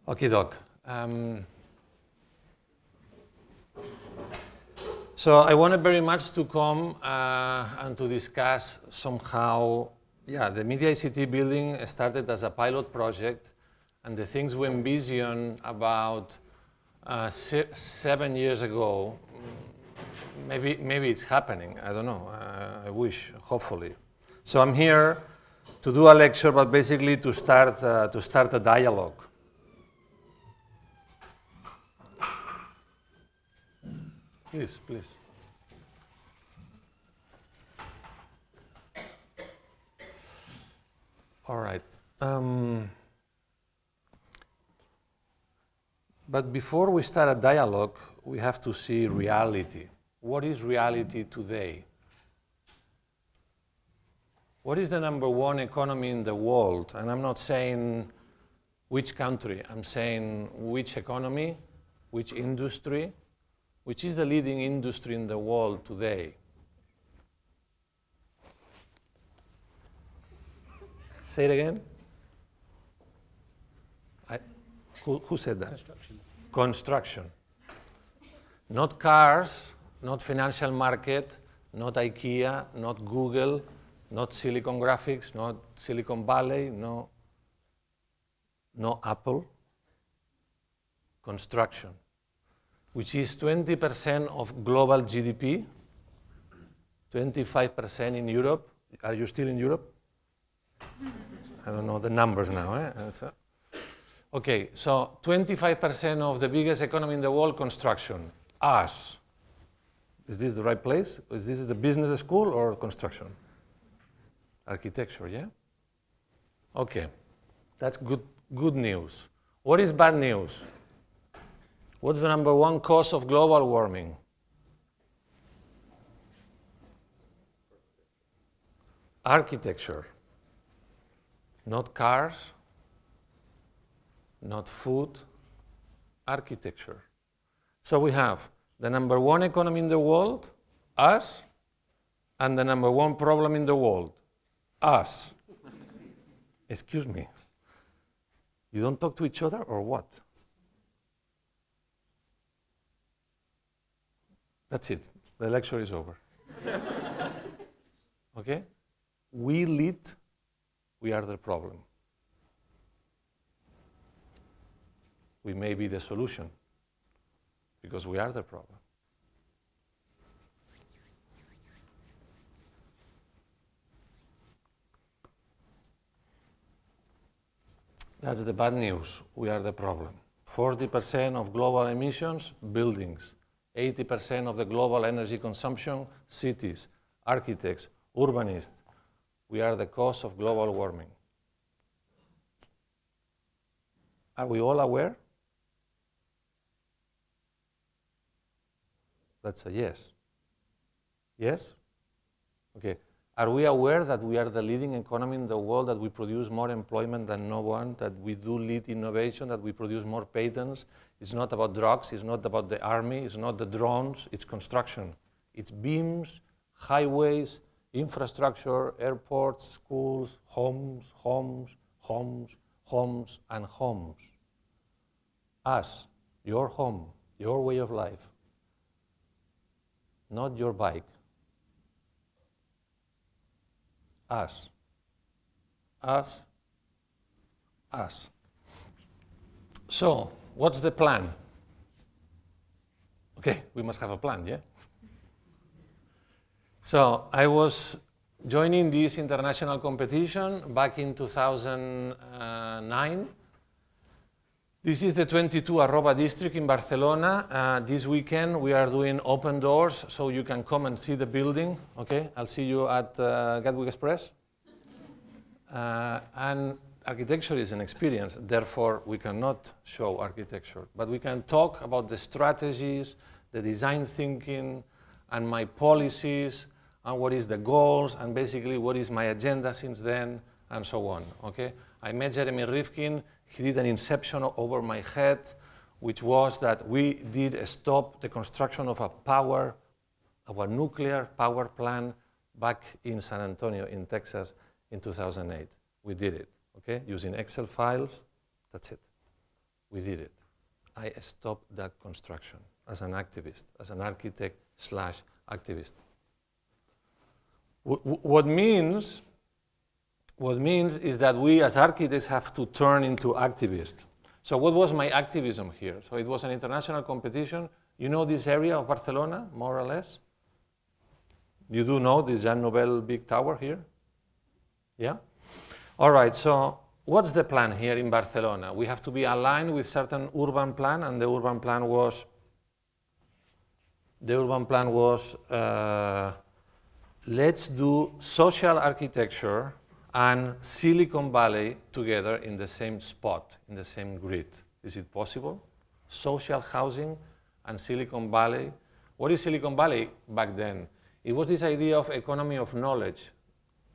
Okay, Doc. So I wanted very much to come and to discuss somehow, the Media ICT building started as a pilot project, and the things we envisioned about 7 years ago, maybe it's happening. I don't know. I wish, hopefully. So I'm here to do a lecture, but basically to start a dialogue. Please, please. All right. But before we start a dialogue, we have to see reality. What is reality today? What is the #1 economy in the world? And I'm not saying which country. I'm saying which economy, which industry, which is the leading industry in the world today. Say it again. Who said that? Construction. Construction. Not cars, not financial market, not IKEA, not Google, not Silicon Graphics, not Silicon Valley, no Apple. Construction, which is 20% of global GDP, 25% in Europe. Are you still in Europe? I don't know the numbers now. Okay, so 25% of the biggest economy in the world, construction. Us. Is this the right place? Is this the business school or construction? Architecture, yeah? Okay, that's good news. What is bad news? What's the #1 cause of global warming? Architecture. Not cars, not food, architecture. So we have the #1 economy in the world, us, and the #1 problem in the world, us. Excuse me. You don't talk to each other or what? That's it. The lecture is over. Okay? We lead, we are the problem. We may be the solution because we are the problem. That's the bad news. We are the problem. 40% of global emissions, buildings. 80% of the global energy consumption, cities, architects, urbanists. We are the cause of global warming. Are we all aware? That's a yes. Yes? Okay. Are we aware that we are the leading economy in the world, that we produce more employment than no one, that we do lead innovation, that we produce more patents? It's not about drugs, it's not about the army, it's not the drones, it's construction. It's beams, highways, infrastructure, airports, schools, homes, homes, homes, homes, and homes. Us, your home, your way of life, not your bike. Us. Us. Us. So, what's the plan? Okay, we must have a plan, yeah? So, I was joining this international competition back in 2009. This is the 22 Arroba district in Barcelona. This weekend we are doing open doors, so you can come and see the building. Okay, I'll see you at Gatwick Express. And architecture is an experience, therefore we cannot show architecture. But we can talk about the strategies, the design thinking, and my policies, and what is the goals, and basically what is my agenda since then, and so on. Okay, I met Jeremy Rifkin. He did an inception over my head, which was that we did stop the construction of a nuclear power plant back in San Antonio, in Texas, in 2008. We did it, okay, using Excel files. That's it. we did it. I stopped that construction as an activist, as an architect / activist. What means is that we as architects have to turn into activists. So what was my activism here? So it was an international competition. You know this area of Barcelona, more or less? You do know this Jean Nouvel big tower here? Yeah? All right, so what's the plan here in Barcelona? We have to be aligned with certain urban plan, and the urban plan was let's do social architecture and Silicon Valley together in the same spot, in the same grid. Is it possible? Social housing and Silicon Valley. What is Silicon Valley back then? It was this idea of economy of knowledge.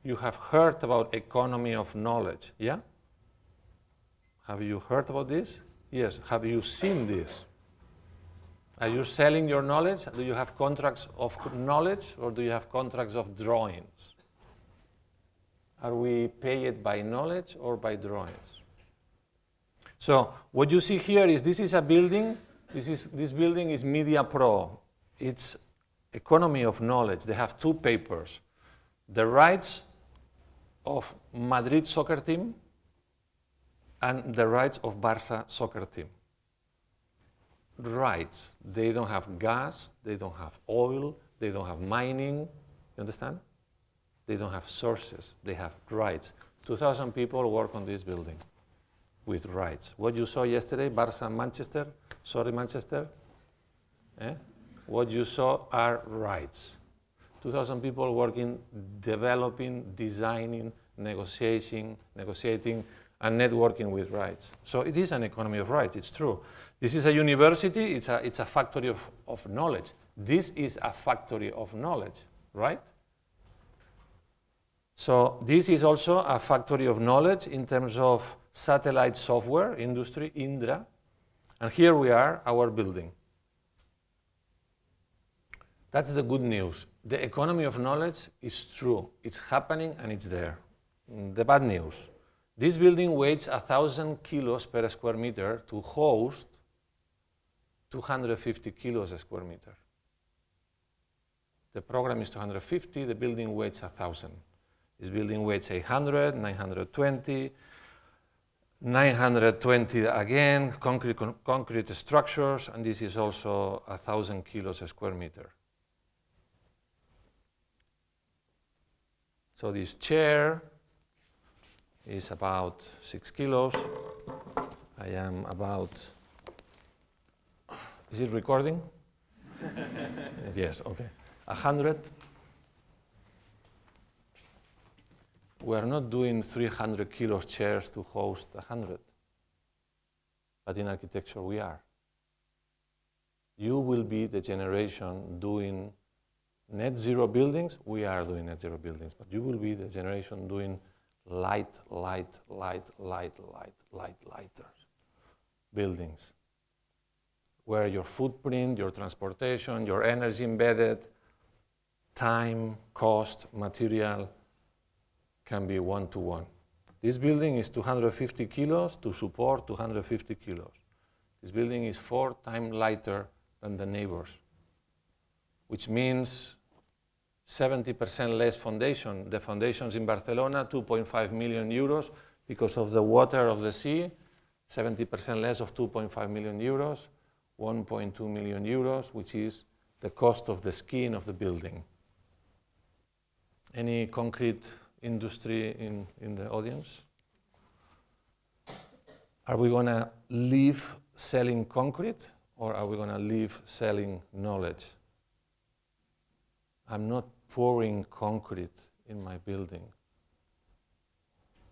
You have heard about economy of knowledge, yeah? Have you heard about this? Yes. Have you seen this? Are you selling your knowledge? Do you have contracts of knowledge, or do you have contracts of drawings? Are we paid by knowledge or by drawings? So what you see here is this is a building. This building is Media Pro. It's economy of knowledge. They have two papers. The rights of Madrid soccer team and the rights of Barça soccer team. Rights. They don't have gas, they don't have oil, they don't have mining. You understand? They don't have sources, they have rights. 2,000 people work on this building with rights. What you saw yesterday, Barça Manchester, sorry Manchester, what you saw are rights. 2,000 people working, developing, designing, negotiating, and networking with rights. So it is an economy of rights, it's true. This is a university, it's a factory of knowledge. This is a factory of knowledge, right? So this is also a factory of knowledge in terms of satellite software industry, Indra. And here we are, our building. That's the good news. The economy of knowledge is true. It's happening and it's there. The bad news. This building weighs 1,000 kilos per square meter to host 250 kilos a square meter. The program is 250, the building weighs 1,000. This building weighs 800, 920, 920 again, concrete structures, and this is also 1,000 kilos a square meter. So this chair is about 6 kilos. I am about, is it recording? Yes, okay. 100. We are not doing 300 kilos chairs to host 100. But in architecture we are. You will be the generation doing net zero buildings. We are doing net zero buildings, but you will be the generation doing lighter buildings, where your footprint, your transportation, your energy embedded, time, cost, material can be one-to-one. This building is 250 kilos to support 250 kilos. This building is 4 times lighter than the neighbors, which means 70% less foundation. The foundations in Barcelona, 2.5 million euros because of the water of the sea, 70% less of 2.5 million euros, 1.2 million euros, which is the cost of the skin of the building. Any concrete industry in the audience? Are we going to live selling concrete, or are we going to live selling knowledge? I'm not pouring concrete in my building.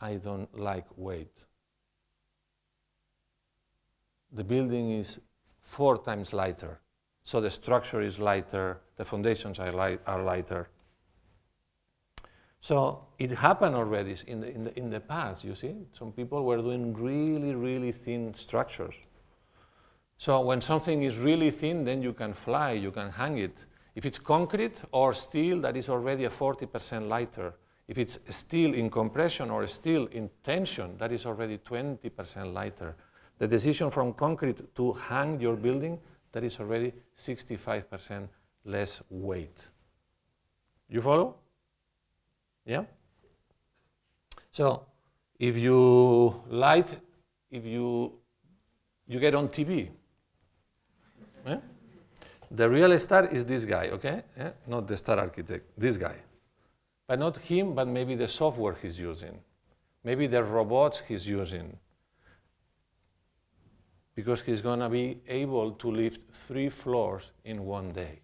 I don't like weight. The building is 4 times lighter, so the structure is lighter, the foundations are lighter. So it happened already in the past, you see. Some people were doing really, really thin structures. So when something is really thin, then you can fly, you can hang it. If it's concrete or steel, that is already a 40% lighter. If it's steel in compression or steel in tension, that is already 20% lighter. the decision from concrete to hang your building, that is already 65% less weight. You follow? Yeah? So, if you get on TV, yeah? The real star is this guy, okay? Yeah? Not the star architect, this guy. But not him, but maybe the software he's using. Maybe the robots he's using. Because he's going to be able to lift 3 floors in one day.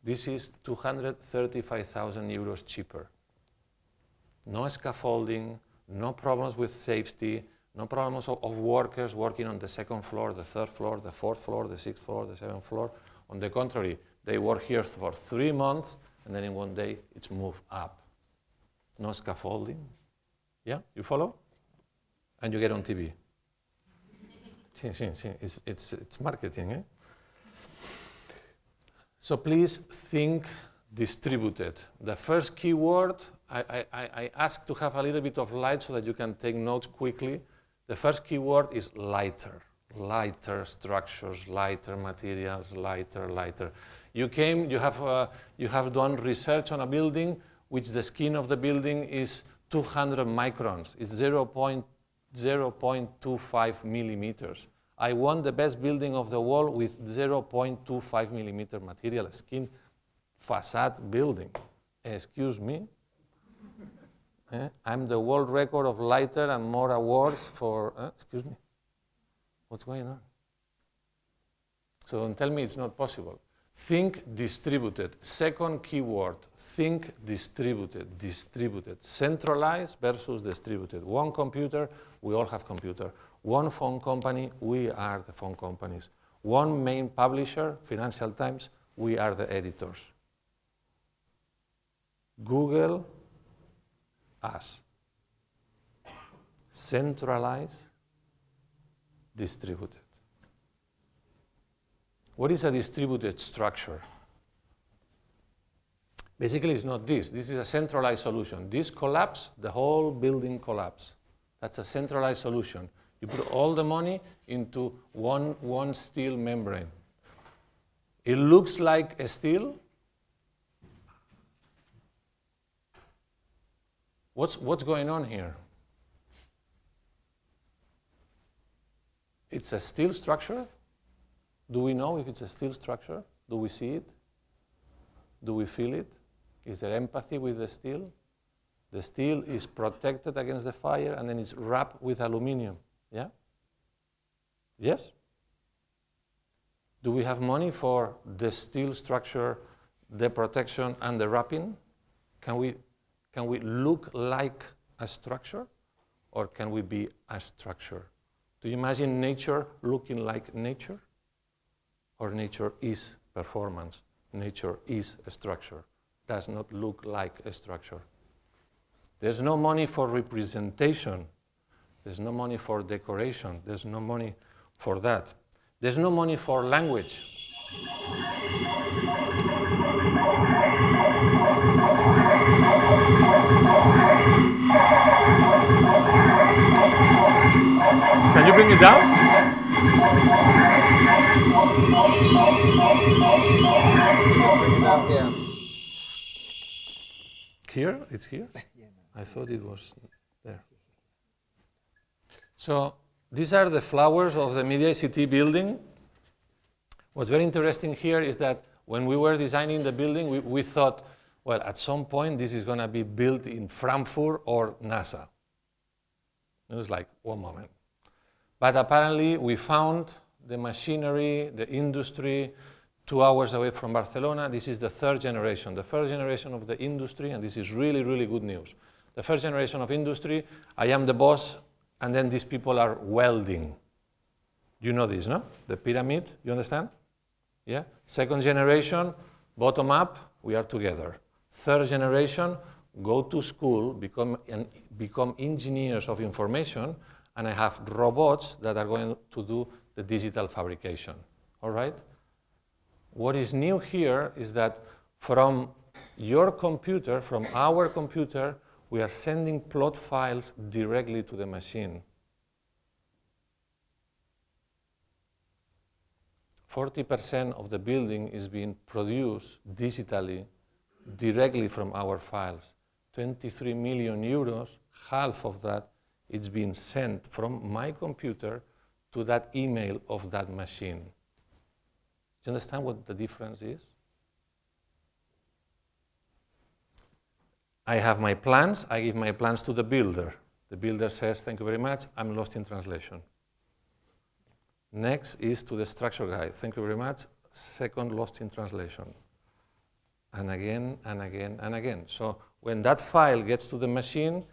This is 235,000 euros cheaper. No scaffolding, no problems with safety, no problems of workers working on the 2nd floor, the 3rd floor, the 4th floor, the 6th floor, the 7th floor. On the contrary, they work here for 3 months, and then in one day it's moved up. No scaffolding. Yeah, you follow? And you get on TV. It's marketing, eh? So please think distributed. The first keyword, I ask to have a little bit of light so that you can take notes quickly. The first keyword is lighter. Lighter structures, lighter materials, lighter. You have done research on a building which the skin of the building is 200 microns. It's 0.25 millimeters. I want the best building of the world with 0.25 millimeter material skin facade building. Excuse me? I'm the world record of lighter and more awards for, excuse me? What's going on? So don't tell me it's not possible. Think distributed. Second keyword, think distributed, distributed. Centralized versus distributed. One computer, we all have computer. One phone company, we are the phone companies. One main publisher, Financial Times, we are the editors. Google, us. Centralized, distributed. What is a distributed structure? Basically, it's not this. This is a centralized solution. This collapse, the whole building collapse. That's a centralized solution. You put all the money into one steel membrane. It looks like a steel. What's going on here? It's a steel structure. Do we know if it's a steel structure? Do we see it? Do we feel it? Is there empathy with the steel? The steel is protected against the fire and then it's wrapped with aluminum. Yeah? Yes? Do we have money for the steel structure, the protection, and the wrapping? Can we look like a structure, or can we be a structure? Do you imagine nature looking like nature? Or nature is performance? Nature is a structure. Does not look like a structure. There's no money for representation. There's no money for decoration. There's no money for that. There's no money for language. Can you bring it down? Just bring it down here. Here? It's here? I thought it was there. So these are the flowers of the Media ICT building. What's very interesting here is that when we were designing the building, we thought, well, at some point this is going to be built in Frankfurt or NASA. It was like, one moment. But apparently we found the machinery, the industry, 2 hours away from Barcelona. This is the 3rd generation. The 1st generation of the industry, and this is really, really good news. The 1st generation of industry, I am the boss, and then these people are welding. You know this, no? The pyramid, you understand? Yeah? 2nd generation, bottom up, we are together. 3rd generation, go to school, become engineers of information, and I have robots that are going to do the digital fabrication. All right? What is new here is that from your computer, from our computer, we are sending plot files directly to the machine. 40% of the building is being produced digitally, directly from our files. 23 million euros, half of that, it's being sent from my computer to that email of that machine. Do you understand what the difference is? I have my plans, I give my plans to the builder. The builder says, thank you very much, I'm lost in translation. Next is to the structure guy, thank you very much, second lost in translation. And again, and again, and again. So when that file gets to the machine,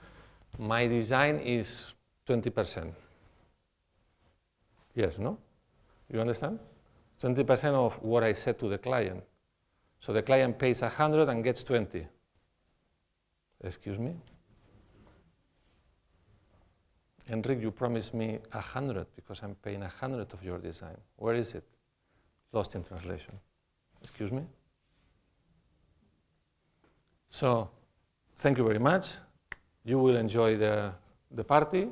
my design is 20%. Yes, no? You understand? 20% of what I said to the client. So the client pays 100 and gets 20. Excuse me? Enric, you promised me 100 because I'm paying 100 of your design. Where is it? Lost in translation. Excuse me? So, thank you very much. You will enjoy the party.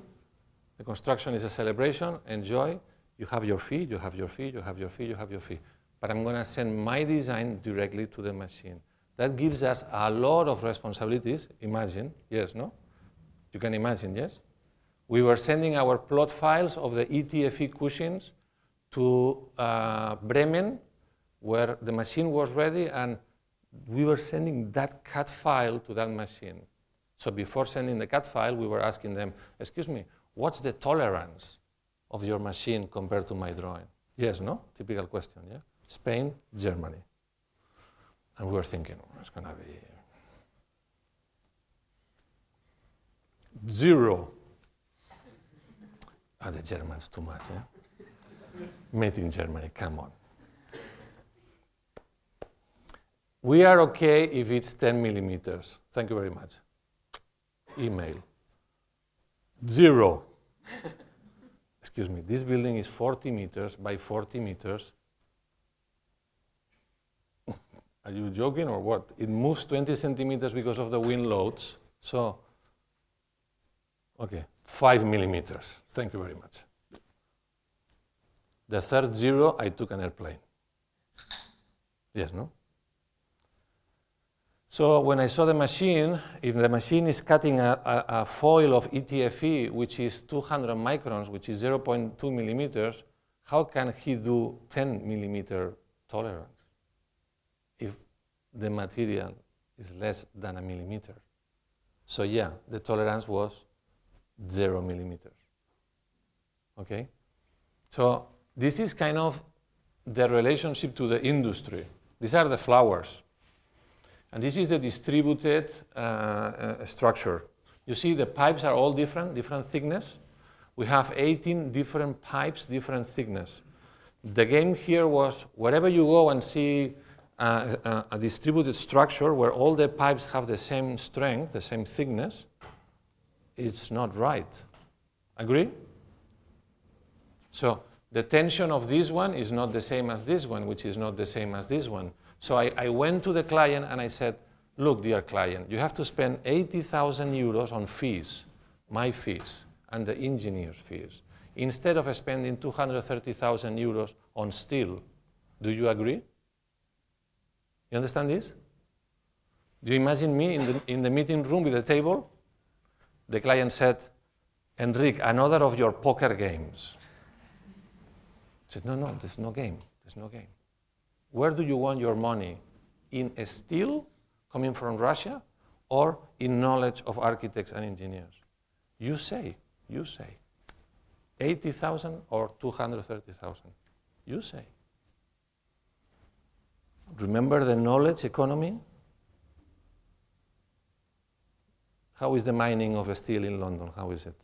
The construction is a celebration. Enjoy. You have your fee, you have your fee, you have your fee, you have your fee. But I'm going to send my design directly to the machine. That gives us a lot of responsibilities. Imagine, yes, no? You can imagine, yes? We were sending our plot files of the ETFE cushions to Bremen, where the machine was ready, and we were sending that CAD file to that machine. So before sending the CAD file, we were asking them, excuse me, what's the tolerance of your machine compared to my drawing? Yes, no? Typical question, yeah? Spain, Germany. And we were thinking, oh, it's going to be 0. Ah, the Germans too much, yeah? Made in Germany, come on. We are okay if it's 10 millimeters. Thank you very much. Email. 0. Excuse me, this building is 40 meters by 40 meters. Are you joking or what? It moves 20 centimeters because of the wind loads. So, okay, 5 millimeters. Thank you very much. The third 0, I took an airplane. Yes, no? So when I saw the machine, if the machine is cutting a foil of ETFE, which is 200 microns, which is 0.2 millimeters, how can he do 10 millimeter tolerance if the material is less than a millimeter? So yeah, the tolerance was 0 millimeters. Okay? So this is kind of the relationship to the industry. These are the flowers. And this is the distributed structure. You see the pipes are all different thickness. We have 18 different pipes, different thickness. The game here was wherever you go and see a distributed structure where all the pipes have the same strength, the same thickness, it's not right. Agree? So the tension of this one is not the same as this one, which is not the same as this one. So I went to the client and I said, look, dear client, you have to spend 80,000 euros on fees, my fees, and the engineer's fees, instead of spending 230,000 euros on steel. Do you agree? You understand this? Do you imagine me in the meeting room with the table? The client said, Enric, another of your poker games. I said, no, there's no game, there's no game. Where do you want your money? In steel coming from Russia or in knowledge of architects and engineers? You say. 80,000 or 230,000? You say. Remember the knowledge economy? How is the mining of steel in London? How is it?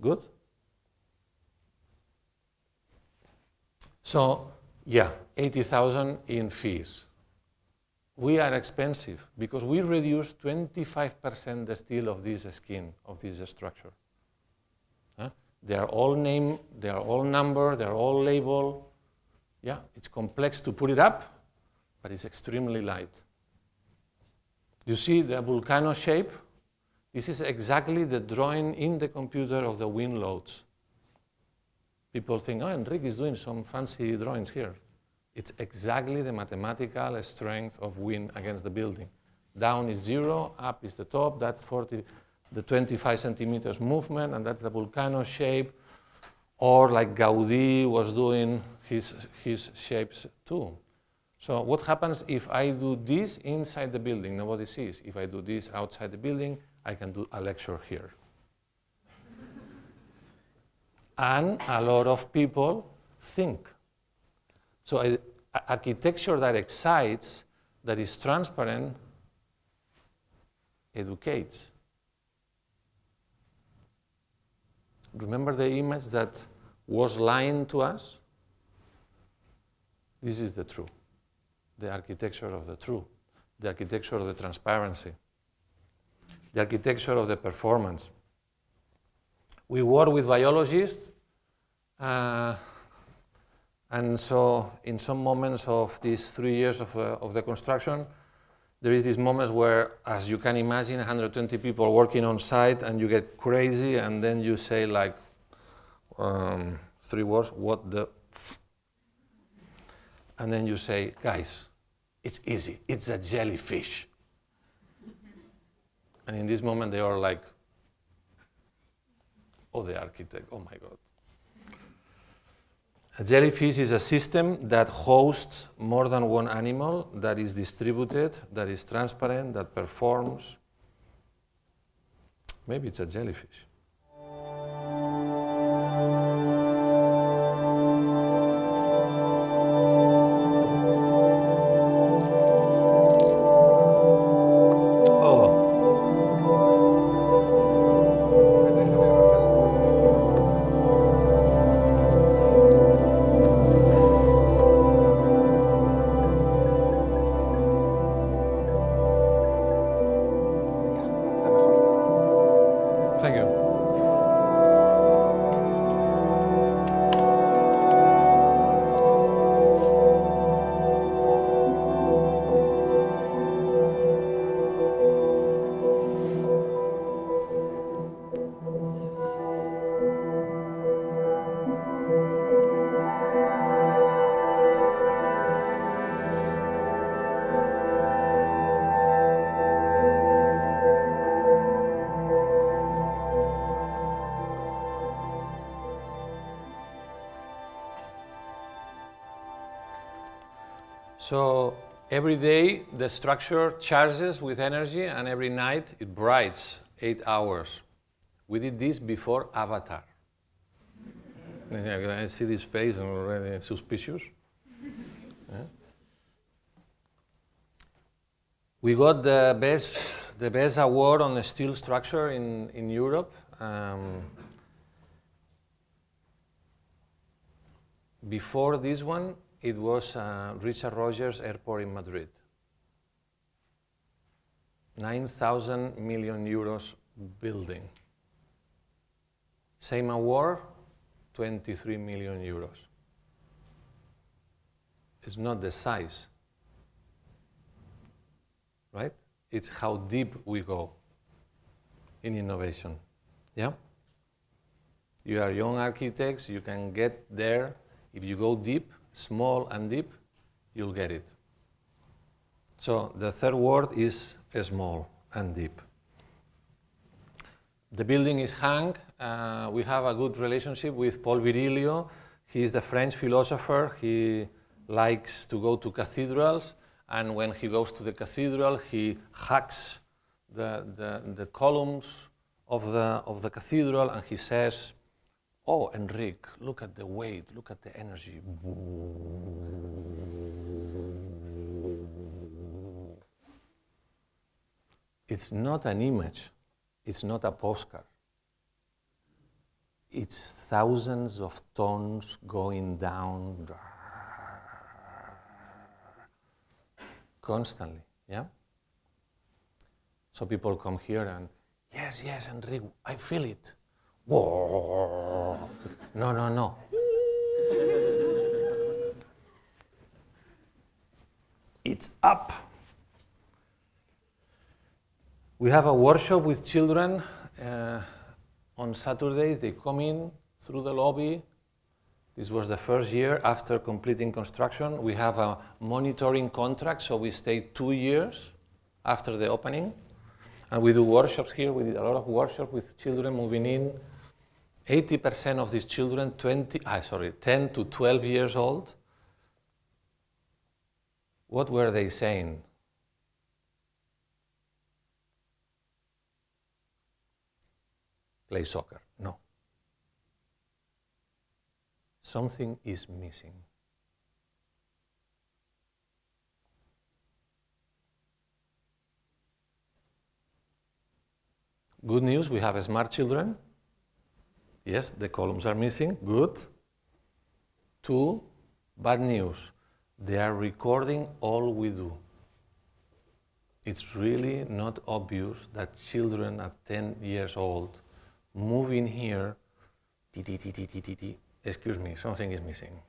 Good? So, yeah, 80,000 in fees. We are expensive because we reduce 25% the steel of this skin, of this structure. They are all named, they are all numbered, they are all labeled. Yeah, it's complex to put it up, but it's extremely light. You see the volcano shape? This is exactly the drawing in the computer of the wind loads. People think, oh, Enric is doing some fancy drawings here. It's exactly the mathematical strength of wind against the building. Down is 0, up is the top, that's the 25 centimeters movement, and that's the volcano shape. Or like Gaudí was doing his shapes too. So what happens if I do this inside the building? Nobody sees. If I do this outside the building, I can do a lecture here. And a lot of people think. So architecture that excites, that is transparent, educates. Remember the image that was lying to us? This is the truth. The architecture of the truth. The architecture of the transparency. The architecture of the performance. We work with biologists, and so in some moments of these 3 years of the construction, there is these moments where, as you can imagine, 120 people working on site, and you get crazy, and then you say like 3 words, what the f? And then you say, guys, it's easy, it's a jellyfish. And in this moment they are like, oh, the architect, oh my God. A jellyfish is a system that hosts more than one animal, that is distributed, that is transparent, that performs. Maybe it's a jellyfish. Thank you. So every day the structure charges with energy, and every night it brights 8 hours. We did this before Avatar. I see this face and already suspicious. Yeah. We got the best award on the steel structure in Europe. Before this one, it was Richard Rogers Airport in Madrid. 9,000 million euros building. Same award, 23 million euros. It's not the size, right? It's how deep we go in innovation, yeah? You are young architects, you can get there. If you go deep, small and deep, you'll get it. So the third word is small and deep. The building is hung. We have a good relationship with Paul Virilio. He is the French philosopher. He likes to go to cathedrals, and when he goes to the cathedral, he hacks the columns of the cathedral, and he says, "Oh, Enric, look at the weight, look at the energy." It's not an image. It's not a postcard. It's thousands of tons going down constantly, yeah? So people come here and, yes, yes, Enric, I feel it. Whoa. No, no, no. It's up. We have a workshop with children on Saturdays. They come in through the lobby. This was the first year after completing construction. We have a monitoring contract, so we stay 2 years after the opening. And we do workshops here. We did a lot of workshops with children moving in. 80% of these children, 10 to 12 years old. What were they saying? Play soccer. No. Something is missing. Good news, we have smart children. Yes, the columns are missing. Good. 2, bad news. They are recording all we do. It's really not obvious that children at 10 years old move in here, excuse me, something is missing.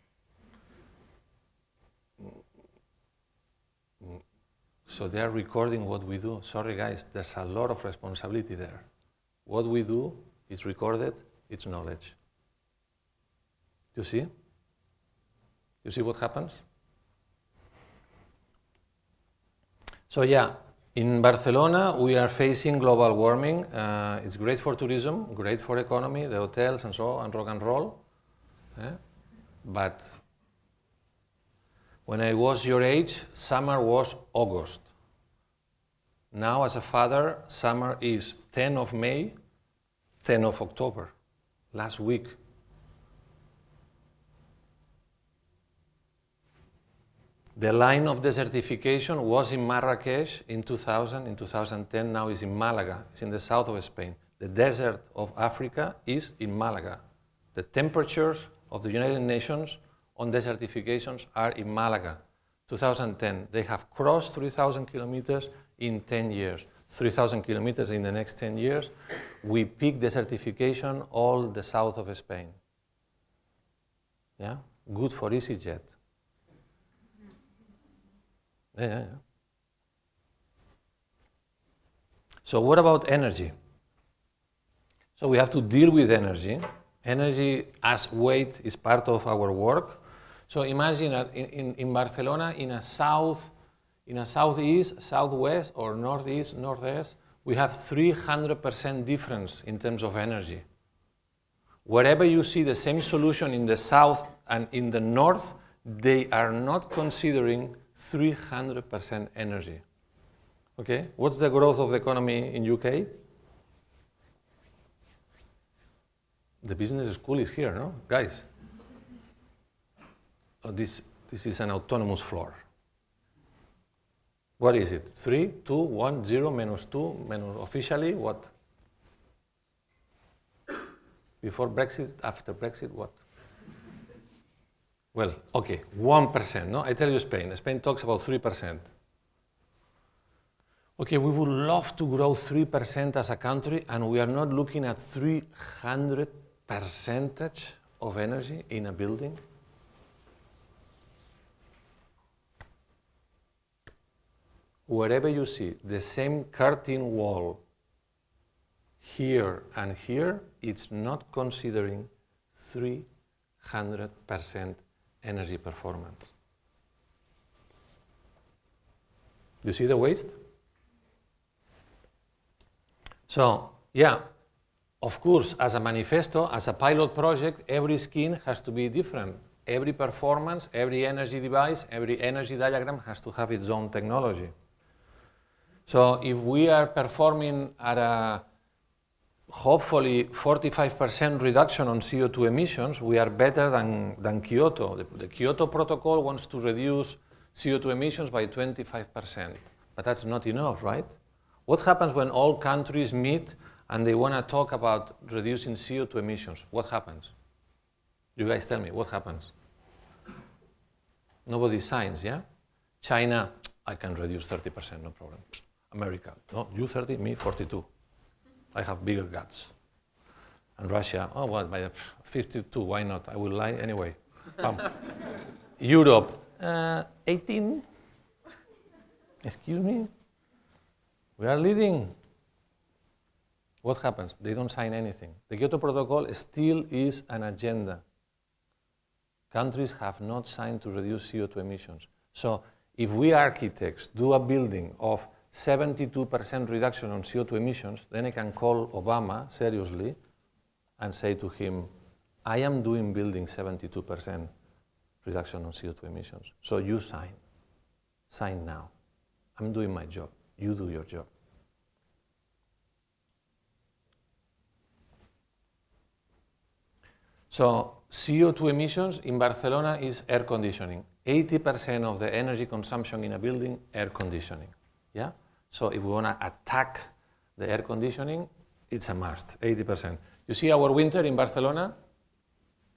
So they are recording what we do. Sorry guys, there's a lot of responsibility there. What we do is recorded, it's knowledge. You see? You see what happens? So yeah, in Barcelona we are facing global warming. It's great for tourism, great for economy, the hotels and so on, rock and roll. But when I was your age, summer was August. Now as a father, summer is 10 of May, 10 of October, last week. The line of desertification was in Marrakesh in 2000, in 2010, now is in Malaga, it's in the south of Spain. The desert of Africa is in Malaga. The temperatures of the United Nations on desertifications are in Malaga. 2010, they have crossed 3,000 kilometers in 10 years. 3,000 kilometers in the next 10 years. We peak desertification all the south of Spain. Yeah, good for EasyJet. Yeah. So what about energy? So we have to deal with energy. Energy as weight is part of our work. So imagine in Barcelona, in a southeast, southwest, or northeast, northeast, we have 300% difference in terms of energy. Wherever you see the same solution in the south and in the north, they are not considering 300% energy. Okay, what's the growth of the economy in UK? The business school is here, no? Guys. Oh, this is an autonomous floor. What is it? 3, 2, 1, 0, minus 2, minus officially what? Before Brexit, after Brexit, what? Well, okay, 1%, no? I tell you Spain. Spain talks about 3%. Okay, we would love to grow 3% as a country, and we are not looking at 300% of energy in a building. Wherever you see the same curtain wall here and here, it's not considering 300% energy performance. You see the waste? So, yeah, of course, as a manifesto, as a pilot project, every skin has to be different. Every performance, every energy device, every energy diagram has to have its own technology. So if we are performing at a hopefully 45% reduction on CO2 emissions, we are better than Kyoto. The Kyoto Protocol wants to reduce CO2 emissions by 25%, but that's not enough, right? What happens when all countries meet and they want to talk about reducing CO2 emissions? What happens? You guys tell me, what happens? Nobody signs, yeah? China, I can reduce 30%, no problem. America, no, you 30, me 42. I have bigger guts. And Russia, oh, well, by 52, why not? I will lie anyway. Europe, 18. Excuse me? We are leading. what happens? They don't sign anything. The Kyoto Protocol still is an agenda. Countries have not signed to reduce CO2 emissions. So if we architects do a building of 72% reduction on CO2 emissions, then I can call Obama seriously and say to him, I am doing building 72% reduction on CO2 emissions. So you sign. Sign now. I'm doing my job. You do your job. So CO2 emissions in Barcelona is air conditioning. 80% of the energy consumption in a building, air conditioning. Yeah? So if we want to attack the air conditioning, it's a must, 80%. You see our winter in Barcelona?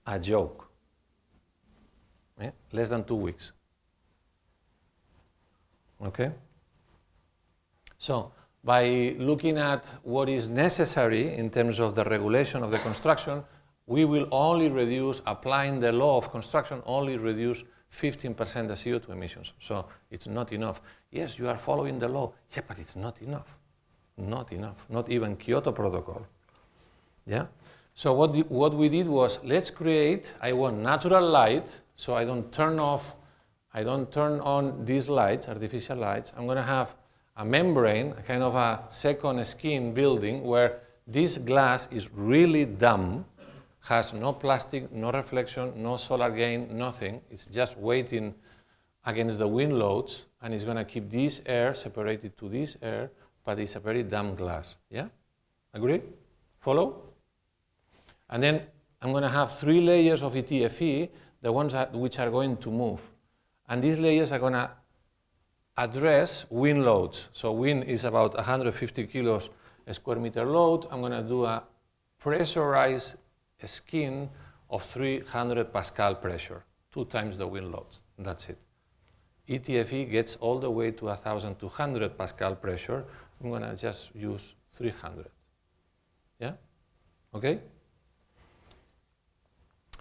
A joke. Yeah? Less than 2 weeks. Okay? So by looking at what is necessary in terms of the regulation of the construction, we will only reduce, applying the law of construction, only reduce 15% the CO2 emissions. So it's not enough. Yes, you are following the law. Yeah, but it's not enough. Not enough. Not even Kyoto Protocol. Yeah? So what we did was, let's create, I want natural light, so I don't turn on these lights, artificial lights. I'm going to have a membrane, a kind of a second skin building where this glass is really dumb, has no plastic, no reflection, no solar gain, nothing. It's just waiting against the wind loads, and it's going to keep this air separated to this air, but it's a very dumb glass. Yeah? Agree? Follow? And then I'm going to have 3 layers of ETFE, the ones which are going to move. And these layers are going to address wind loads. So wind is about 150 kilos a square meter load. I'm going to do a pressurized skin of 300 Pascal pressure, 2 times the wind loads. That's it. ETFE gets all the way to 1,200 Pascal pressure. I'm going to just use 300. Yeah? Okay?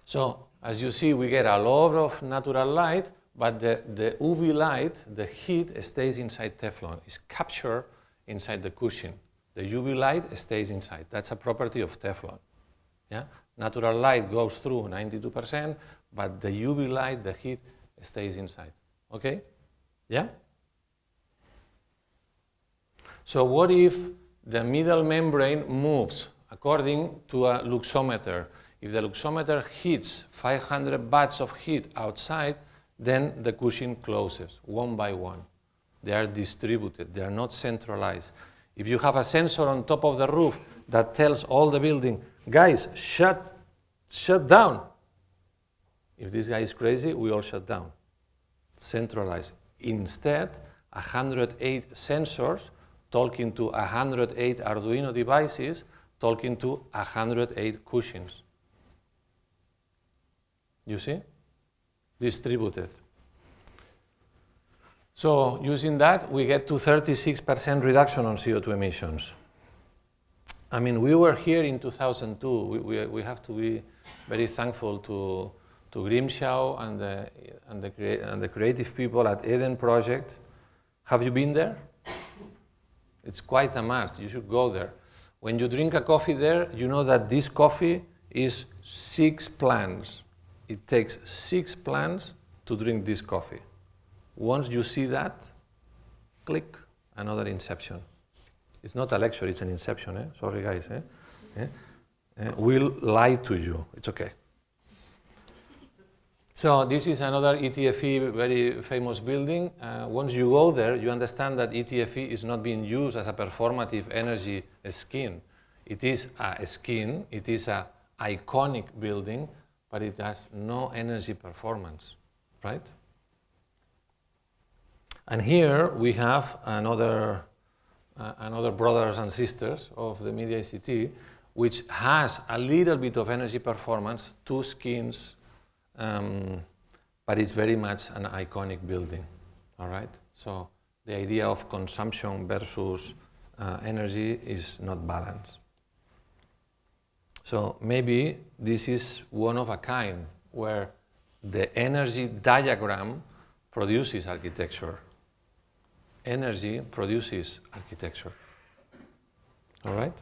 So, as you see, we get a lot of natural light, but the UV light, the heat, stays inside Teflon. It's captured inside the cushion. The UV light stays inside. That's a property of Teflon. Yeah? Natural light goes through 92%, but the UV light, the heat, stays inside. Okay? Yeah? So what if the middle membrane moves according to a luxometer? If the luxometer hits 500 watts of heat outside, then the cushion closes one by one. They are distributed. They are not centralized. If you have a sensor on top of the roof that tells all the building, guys, shut down. If this guy is crazy, we all shut down. Centralized. Instead, 108 sensors talking to 108 Arduino devices, talking to 108 cushions. You see? Distributed. So using that, we get to 36% reduction on CO2 emissions. I mean, we were here in 2002. We have to be very thankful to Grimshaw and the creative people at Eden Project. Have you been there? It's quite a must. You should go there. When you drink a coffee there, you know that this coffee is 6 plants. It takes 6 plants to drink this coffee. Once you see that, click, another inception. It's not a lecture, it's an inception. Sorry, guys. We'll lie to you. It's okay. So this is another ETFE, very famous building. Once you go there, you understand that ETFE is not being used as a performative energy skin. It is a skin, it is an iconic building, but it has no energy performance, right? And here we have another brothers and sisters of the Media ICT, which has a little bit of energy performance, 2 skins, but it's very much an iconic building, all right? So the idea of consumption versus energy is not balanced. So maybe this is one of a kind where the energy diagram produces architecture. Energy produces architecture. All right?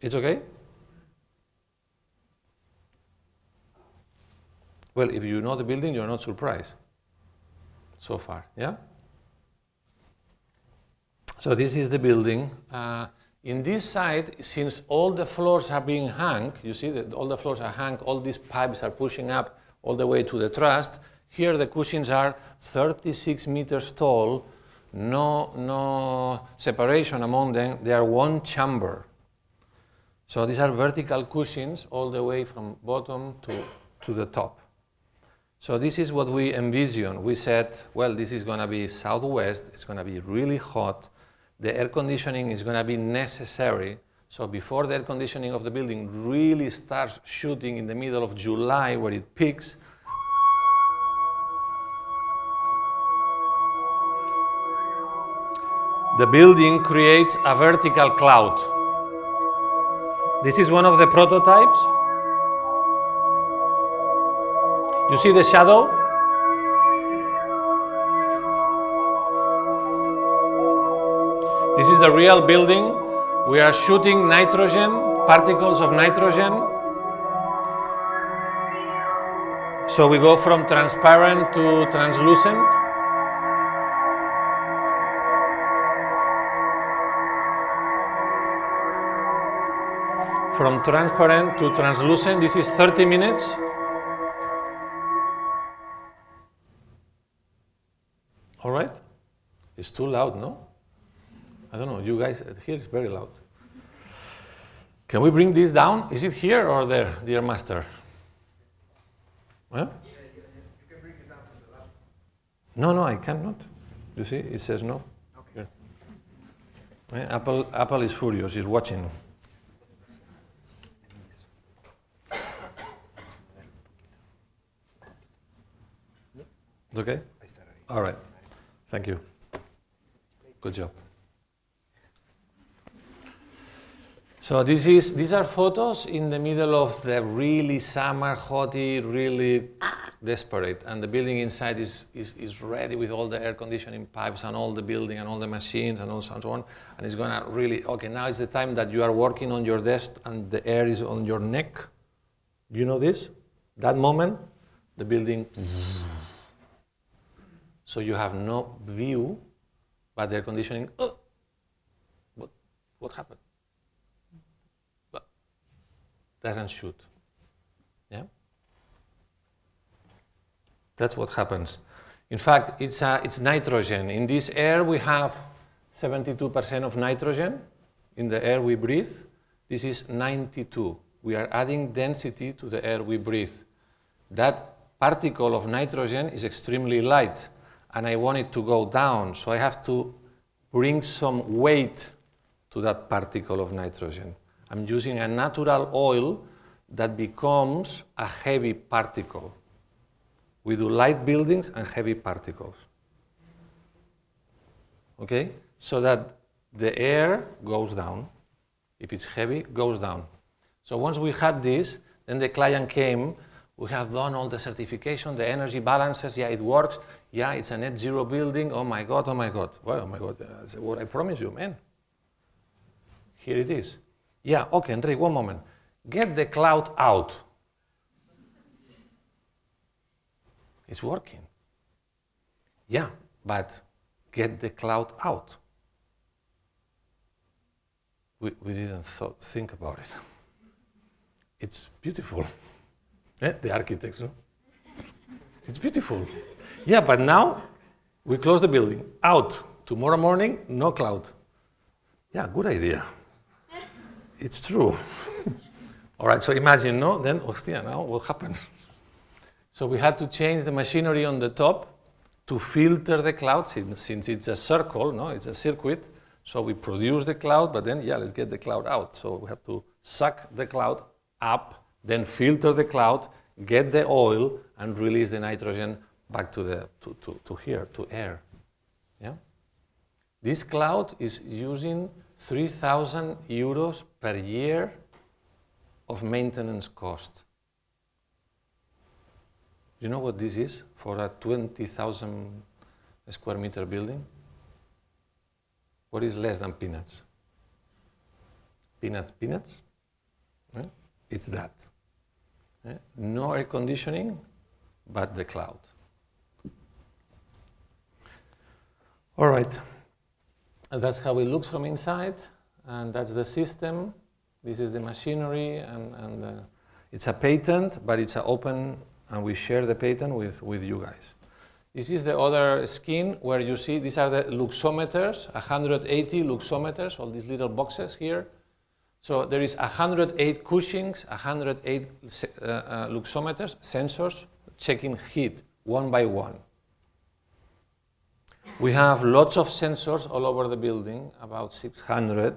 It's okay? Well, if you know the building, you're not surprised so far, yeah? So this is the building. In this side, since all the floors are being hung, you see that all the floors are hung, all these pipes are pushing up all the way to the truss. Here the cushions are 36 meters tall, no separation among them, they are one chamber. So these are vertical cushions all the way from bottom to the top. So this is what we envision. We said, well, this is going to be southwest, it's going to be really hot, the air conditioning is going to be necessary. So before the air conditioning of the building really starts shooting in the middle of July where it peaks, the building creates a vertical cloud. This is one of the prototypes. You see the shadow? This is the real building. We are shooting nitrogen, particles of nitrogen. So we go from transparent to translucent. From transparent to translucent, this is 30 minutes. All right? It's too loud, no? I don't know, you guys, here it's very loud. Can we bring this down? Is it here or there, dear master? Well? You can bring it down from the left. No, I cannot. You see, it says no. Okay. Here. Apple is furious, he's watching. It's okay? All right. Thank you. Good job. So these are photos in the middle of the really summer, hotty, really desperate. And the building inside is ready with all the air conditioning pipes and all the building and all the machines and so on. And it's going to really, okay, now it's the time that you are working on your desk and the air is on your neck. You know this? That moment, the building... So you have no view, but the air conditioning, what happened? But doesn't shoot, yeah? That's what happens. In fact, it's nitrogen. In this air, we have 72% of nitrogen. In the air we breathe, this is 92. We are adding density to the air we breathe. That particle of nitrogen is extremely light. And I want it to go down, so I have to bring some weight to that particle of nitrogen. I'm using a natural oil that becomes a heavy particle. We do light buildings and heavy particles. Okay? So that the air goes down. If it's heavy, goes down. So once we had this, then the client came. We have done all the certification, the energy balances, yeah, it works. Yeah, it's a net zero building, oh my God, oh my God. Well, oh my God, that's what I promise you, man. Here it is. Yeah, okay, Enric, one moment. Get the cloud out. It's working. Yeah, but get the cloud out. We didn't think about it. It's beautiful. The architects, no? It's beautiful. Yeah, but now we close the building. Out. Tomorrow morning, no cloud. Yeah, good idea. It's true. All right, so imagine, no? Then, hostia, now what happens? So we had to change the machinery on the top to filter the cloud, since it's a circle, no? It's a circuit. So we produce the cloud, but then, yeah, let's get the cloud out. So we have to suck the cloud up, then filter the cloud, get the oil, and release the nitrogen back to here, to air. Yeah? This cloud is using 3,000 euros per year of maintenance cost. You know what this is for a 20,000 square meter building? What is less than peanuts? Peanuts? It's that. No air conditioning, but the cloud. All right. And that's how it looks from inside, and that's the system. This is the machinery, and it's a patent, but it's open, and we share the patent with you guys. This is the other skin where you see these are the luxometers, 180 luxometers, all these little boxes here. So there is 108 Cushings, 108 luxometers, sensors, checking heat one by one. We have lots of sensors all over the building, about 600,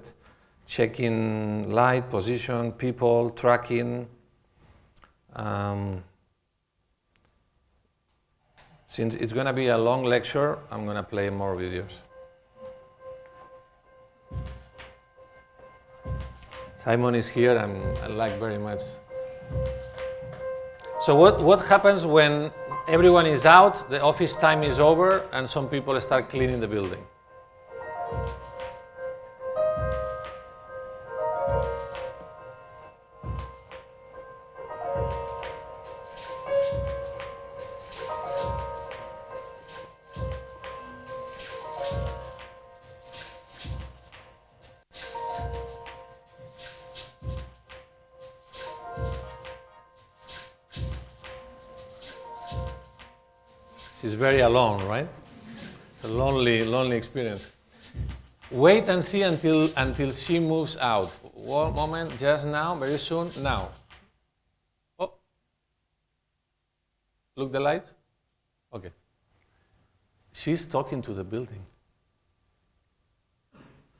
checking light, position, people, tracking. Since it's going to be a long lecture, I'm going to play more videos. Simon is here, and I like very much. So what happens when everyone is out, the office time is over, and some people start cleaning the building? She's very alone, right? It's a lonely experience. Wait and see until she moves out. One moment, just now, very soon, now. Oh, look the lights. Okay. She's talking to the building.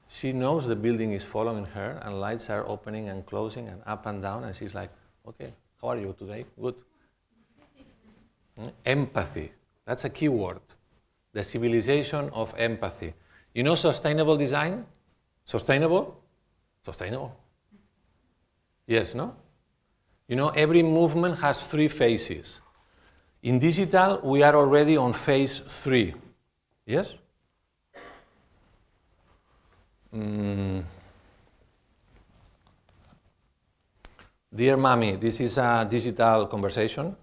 She knows the building is following her, and lights are opening and closing and up and down, and she's like, okay, how are you today? Good. Empathy. That's a key word. The civilization of empathy. You know sustainable design? Sustainable? Sustainable. Yes, no? You know, every movement has 3 phases. In digital, we are already on phase 3. Yes? Dear mommy, this is a digital conversation.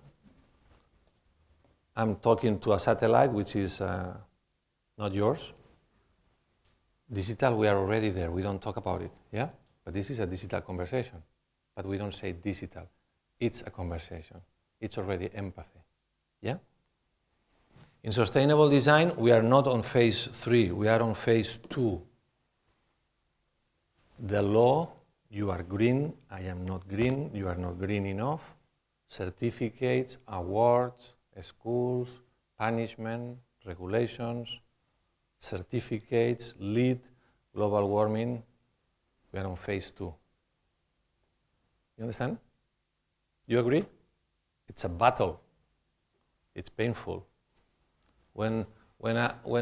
I'm talking to a satellite, which is not yours. Digital, we are already there. We don't talk about it, yeah? But this is a digital conversation. But we don't say digital. It's a conversation. It's already empathy, yeah? In sustainable design, we are not on phase 3. We are on phase 2. The law, you are green, I am not green, you are not green enough. Certificates, awards, schools, punishment, regulations, certificates, lead, global warming. We are on phase 2. You understand? You agree? It's a battle. It's painful. When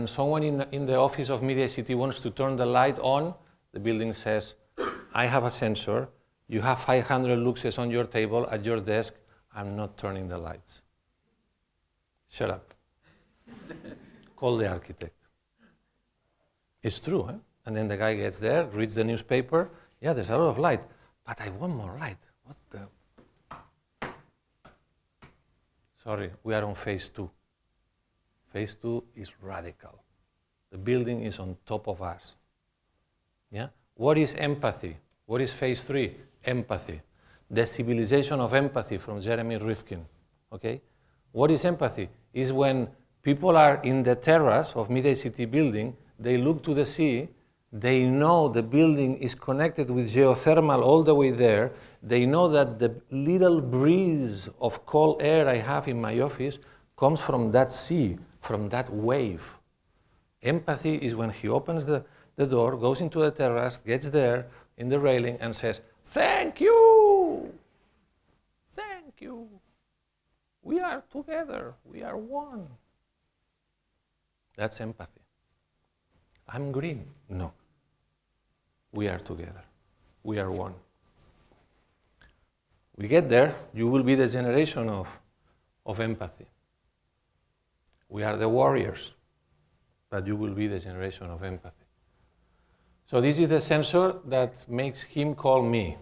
someone in the office of Media City wants to turn the light on, the building says, I have a sensor, you have 500 luxes on your table, at your desk, I'm not turning the lights. Shut up. Call the architect. It's true, eh? And then the guy gets there, reads the newspaper. Yeah, there's a lot of light, but I want more light. What the? Sorry, we are on phase 2. Phase 2 is radical. The building is on top of us. Yeah? What is empathy? What is phase 3? Empathy. The civilization of empathy from Jeremy Rifkin. Okay? What is empathy? Is when people are in the terrace of Media City building, they look to the sea, they know the building is connected with geothermal all the way there, they know that the little breeze of cold air I have in my office comes from that sea, from that wave. Empathy is when he opens the door, goes into the terrace, gets there in the railing and says, thank you, thank you. We are together, we are one. That's empathy. I'm green. No. We are together. We are one. We get there, you will be the generation of empathy. We are the warriors, but you will be the generation of empathy. So this is the sensor that makes him call me.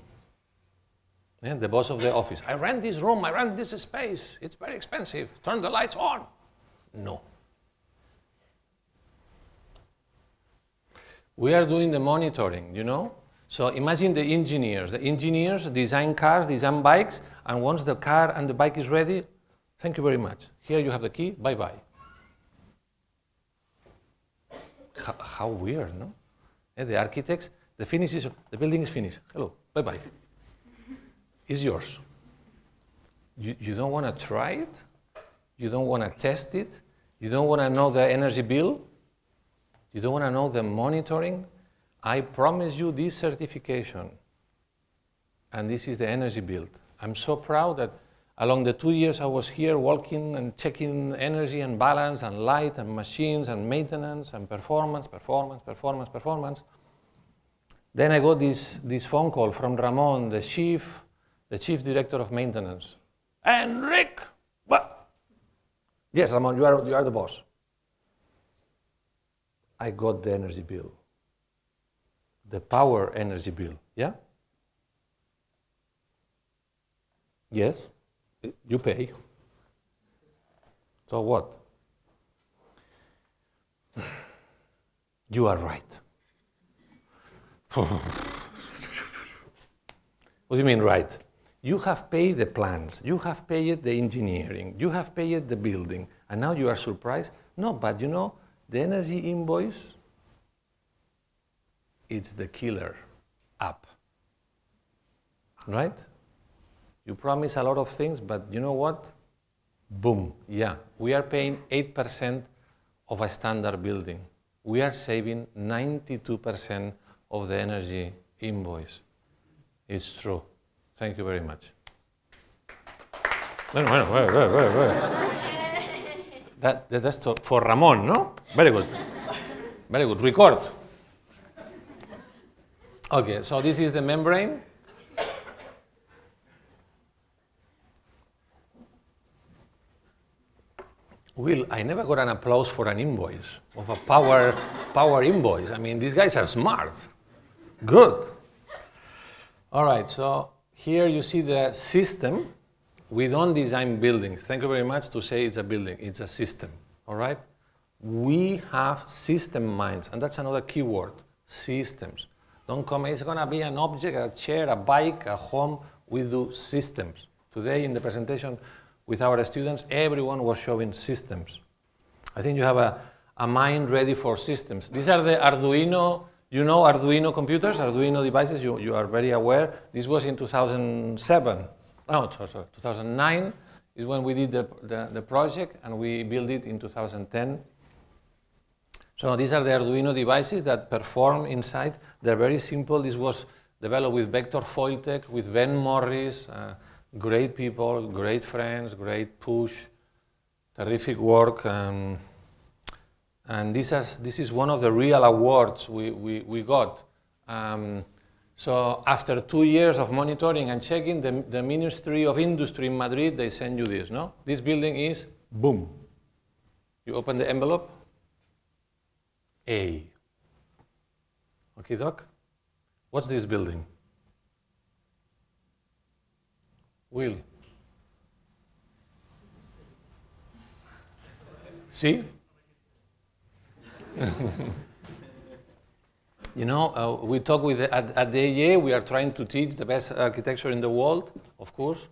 The boss of the office. I rent this room, I rent this space. It's very expensive. Turn the lights on. No. We are doing the monitoring, you know? So imagine the engineers. The engineers design cars, design bikes, and once the car and the bike is ready, thank you very much. Here you have the key, bye-bye. How weird, no? The architects, the building is finished. Hello, bye-bye. It's yours. You don't want to try it? You don't want to test it? You don't want to know the energy bill? You don't want to know the monitoring? I promise you this certification. And this is the energy bill. I'm so proud that along the 2 years I was here walking and checking energy and balance and light and machines and maintenance and performance. Then I got this phone call from Ramon, the chief director of maintenance. Enric! What? Yes, Ramon, you are the boss. I got the energy bill. The power energy bill, yeah? Yes, you pay. So what? You are right. What do you mean right? You have paid the plans, you have paid the engineering, you have paid the building, and now you are surprised? No, but you know, the energy invoice, it's the killer app, right? You promise a lot of things, but you know what? Boom, yeah. We are paying 8% of a standard building. We are saving 92% of the energy invoice. It's true. Thank you very much. That's for Ramon, no? Very good. Very good. Record. Okay, so this is the membrane. Will, I never got an applause for an invoice, of a power invoice. I mean, these guys are smart. Good. All right, so here you see the system. We don't design buildings. Thank you very much to say it's a building. It's a system, all right? We have system minds, and that's another key word, systems. Don't come, it's going to be an object, a chair, a bike, a home. We do systems. Today in the presentation with our students, everyone was showing systems. I think you have a mind ready for systems. These are the Arduino, you know Arduino computers, Arduino devices, you are very aware. This was in 2007. Oh, sorry, 2009 is when we did the project, and we built it in 2010. So these are the Arduino devices that perform inside. They're very simple. This was developed with Vector Foiltech, with Ben Morris, great people, great friends, great push, terrific work. And this is one of the real awards we got. So after 2 years of monitoring and checking, the Ministry of Industry in Madrid, they send you this, no? This building is, boom. You open the envelope, A. Okay, Doc? What's this building? Will? See? You know, we talk with at the AEA, we are trying to teach the best architecture in the world, of course.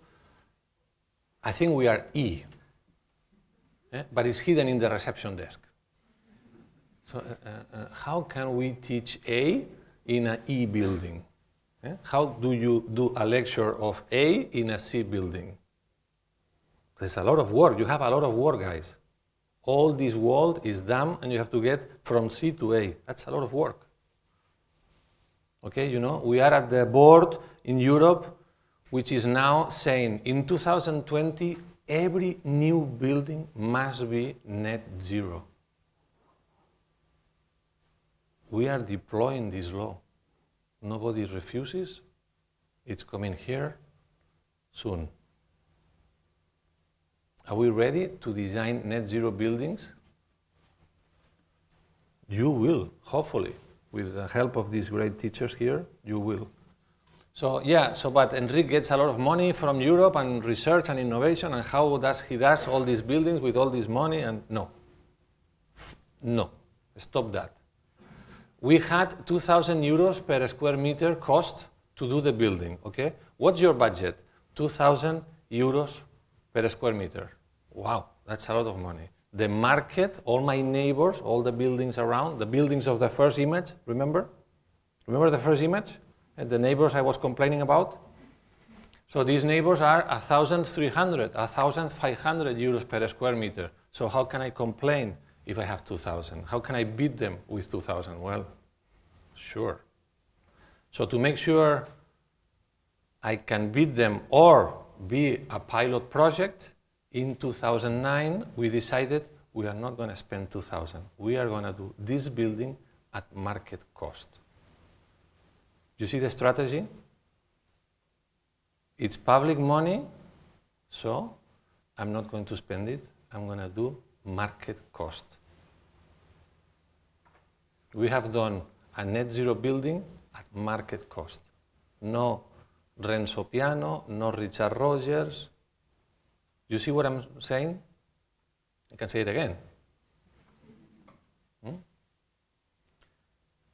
I think we are E, but it's hidden in the reception desk. So how can we teach A in an E building? How do you do a lecture of A in a C building? There's a lot of work. You have a lot of work, guys. All this world is done, and you have to get from C to A. That's a lot of work. Okay, you know, we are at the board in Europe, which is now saying in 2020, every new building must be net zero. We are deploying this law. Nobody refuses. It's coming here soon. Are we ready to design net zero buildings? You will, hopefully. With the help of these great teachers here, you will. So yeah, but Enric gets a lot of money from Europe and research and innovation, and how does he does all these buildings with all this money? And no, stop that. We had 2,000 euros per square meter cost to do the building, okay? What's your budget? 2,000 euros per square meter. Wow, that's a lot of money. The market, all my neighbors, all the buildings around, the buildings of the first image, remember? Remember the first image? And the neighbors I was complaining about? So these neighbors are 1,300, 1,500 euros per square meter. So how can I complain if I have 2,000? How can I beat them with 2,000? Well, sure. So to make sure I can beat them or be a pilot project, in 2009 we decided we are not going to spend 2,000. We are going to do this building at market cost. You see the strategy? It's public money, so I'm not going to spend it. I'm going to do market cost. We have done a net zero building at market cost. No Renzo Piano, no Richard Rogers. You see what I'm saying? I can say it again.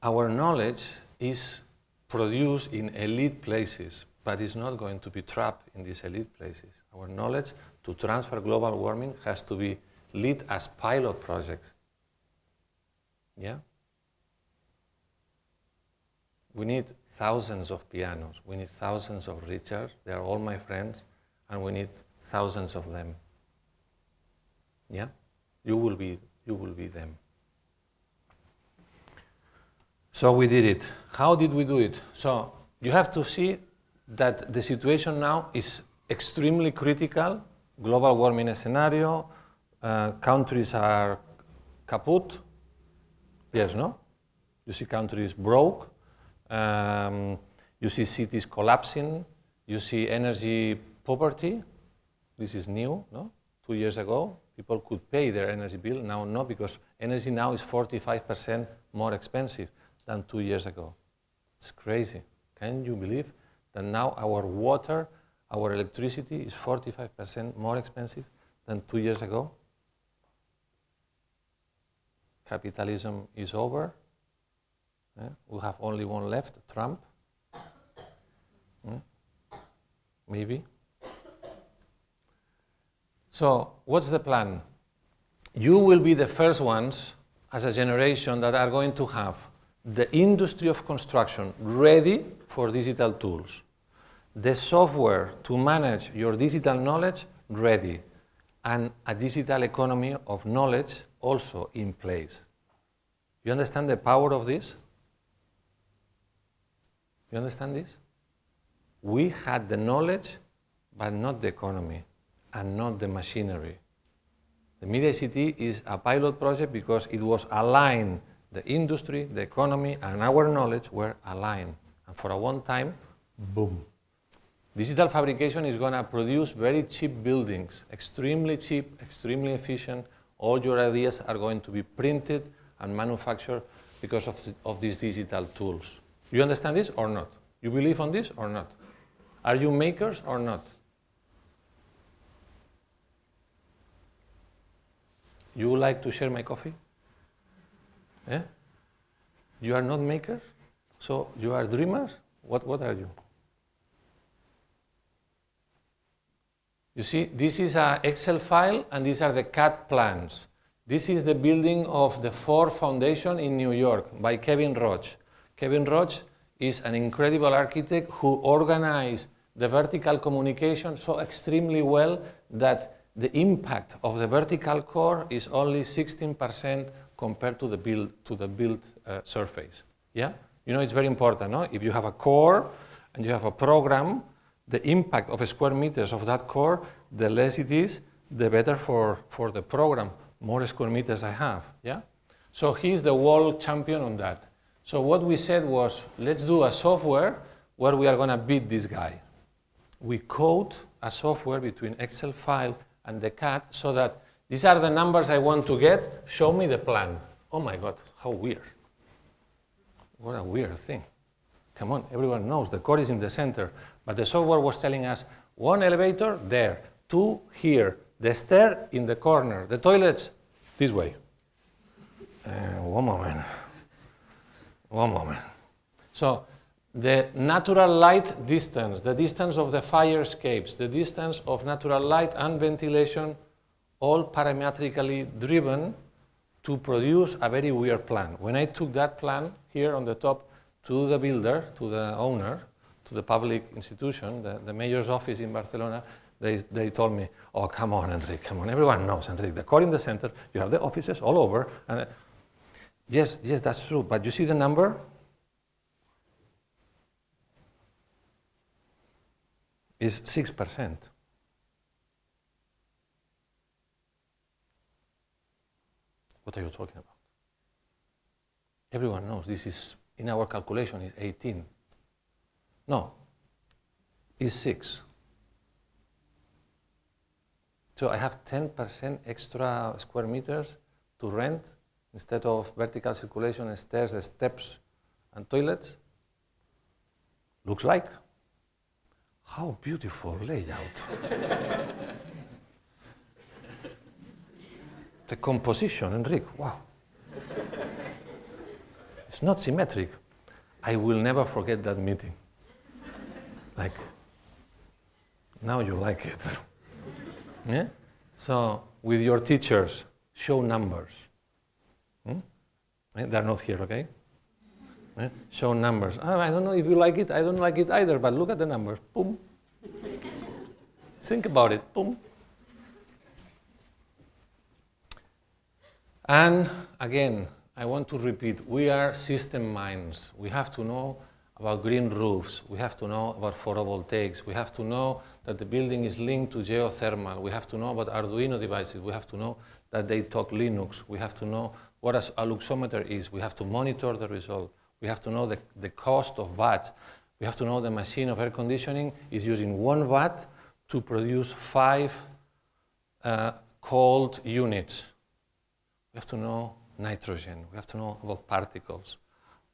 Our knowledge is produced in elite places, but it's not going to be trapped in these elite places. Our knowledge to transfer global warming has to be led as pilot projects. Yeah? We need thousands of pianos. We need thousands of Richards. They are all my friends, and we need thousands of them. Yeah? You will be them. So we did it. How did we do it? So you have to see that the situation now is extremely critical. Global warming scenario, countries are kaput. Yes, no? You see countries broke. You see cities collapsing. You see energy poverty. This is new, no? 2 years ago, people could pay their energy bill. Now, no, because energy now is 45% more expensive than 2 years ago. It's crazy. Can you believe that now our water, our electricity is 45% more expensive than 2 years ago? Capitalism is over. We have only one left, Trump. Maybe. So, what's the plan? You will be the first ones as a generation that are going to have the industry of construction ready for digital tools, the software to manage your digital knowledge ready, and a digital economy of knowledge also in place. You understand the power of this? You understand this? We had the knowledge, but not the economy, and not the machinery. The Media ICT is a pilot project because it was aligned. The industry, the economy, and our knowledge were aligned. And for a one time, boom. Digital fabrication is going to produce very cheap buildings, extremely cheap, extremely efficient. All your ideas are going to be printed and manufactured because of these digital tools. You understand this or not? You believe on this or not? Are you makers or not? You would like to share my coffee? Eh? You are not makers? So you are dreamers? What are you? You see, this is an Excel file and these are the CAD plans. This is the building of the Ford Foundation in New York by Kevin Roche. Kevin Roche is an incredible architect who organized the vertical communication so extremely well that the impact of the vertical core is only 16% compared to the build surface. Yeah? You know, it's very important, no? If you have a core and you have a program, the impact of square meters of that core, the less it is, the better for the program. More square meters I have, yeah? So he's the world champion on that. So what we said was, let's do a software where we are going to beat this guy. We code a software between Excel file and the CAD so that these are the numbers I want to get, show me the plan. Oh my God, how weird. What a weird thing. Come on, everyone knows the core is in the center, but the software was telling us one elevator there, two here, the stair in the corner, the toilets this way. One moment. So the natural light distance, the distance of the fire escapes, the distance of natural light and ventilation, all parametrically driven to produce a very weird plan. When I took that plan here on the top to the builder, to the owner, to the public institution, the mayor's office in Barcelona, they told me, oh, come on, Enric, come on. Everyone knows, Enric, the core in the center, you have the offices all over. And yes, that's true, but you see the number? Is 6%. What are you talking about? Everyone knows this is, in our calculation, is 18. No, it's 6. So I have 10% extra square meters to rent instead of vertical circulation, stairs, steps, and toilets. Looks like. How beautiful layout. The composition, Enric, wow. It's not symmetric. I will never forget that meeting. Like, now you like it. Yeah? So, with your teachers, show numbers. They're not here, okay? Show numbers. Oh, I don't know if you like it, I don't like it either, but look at the numbers. Boom. Think about it. Boom. And again, I want to repeat, we are system minds. We have to know about green roofs. We have to know about photovoltaics. We have to know that the building is linked to geothermal. We have to know about Arduino devices. We have to know that they talk Linux. We have to know what a luxometer is. We have to monitor the result. We have to know the cost of watts. We have to know the machine of air conditioning is using 1 watt to produce 5 cold units. We have to know nitrogen. We have to know about particles.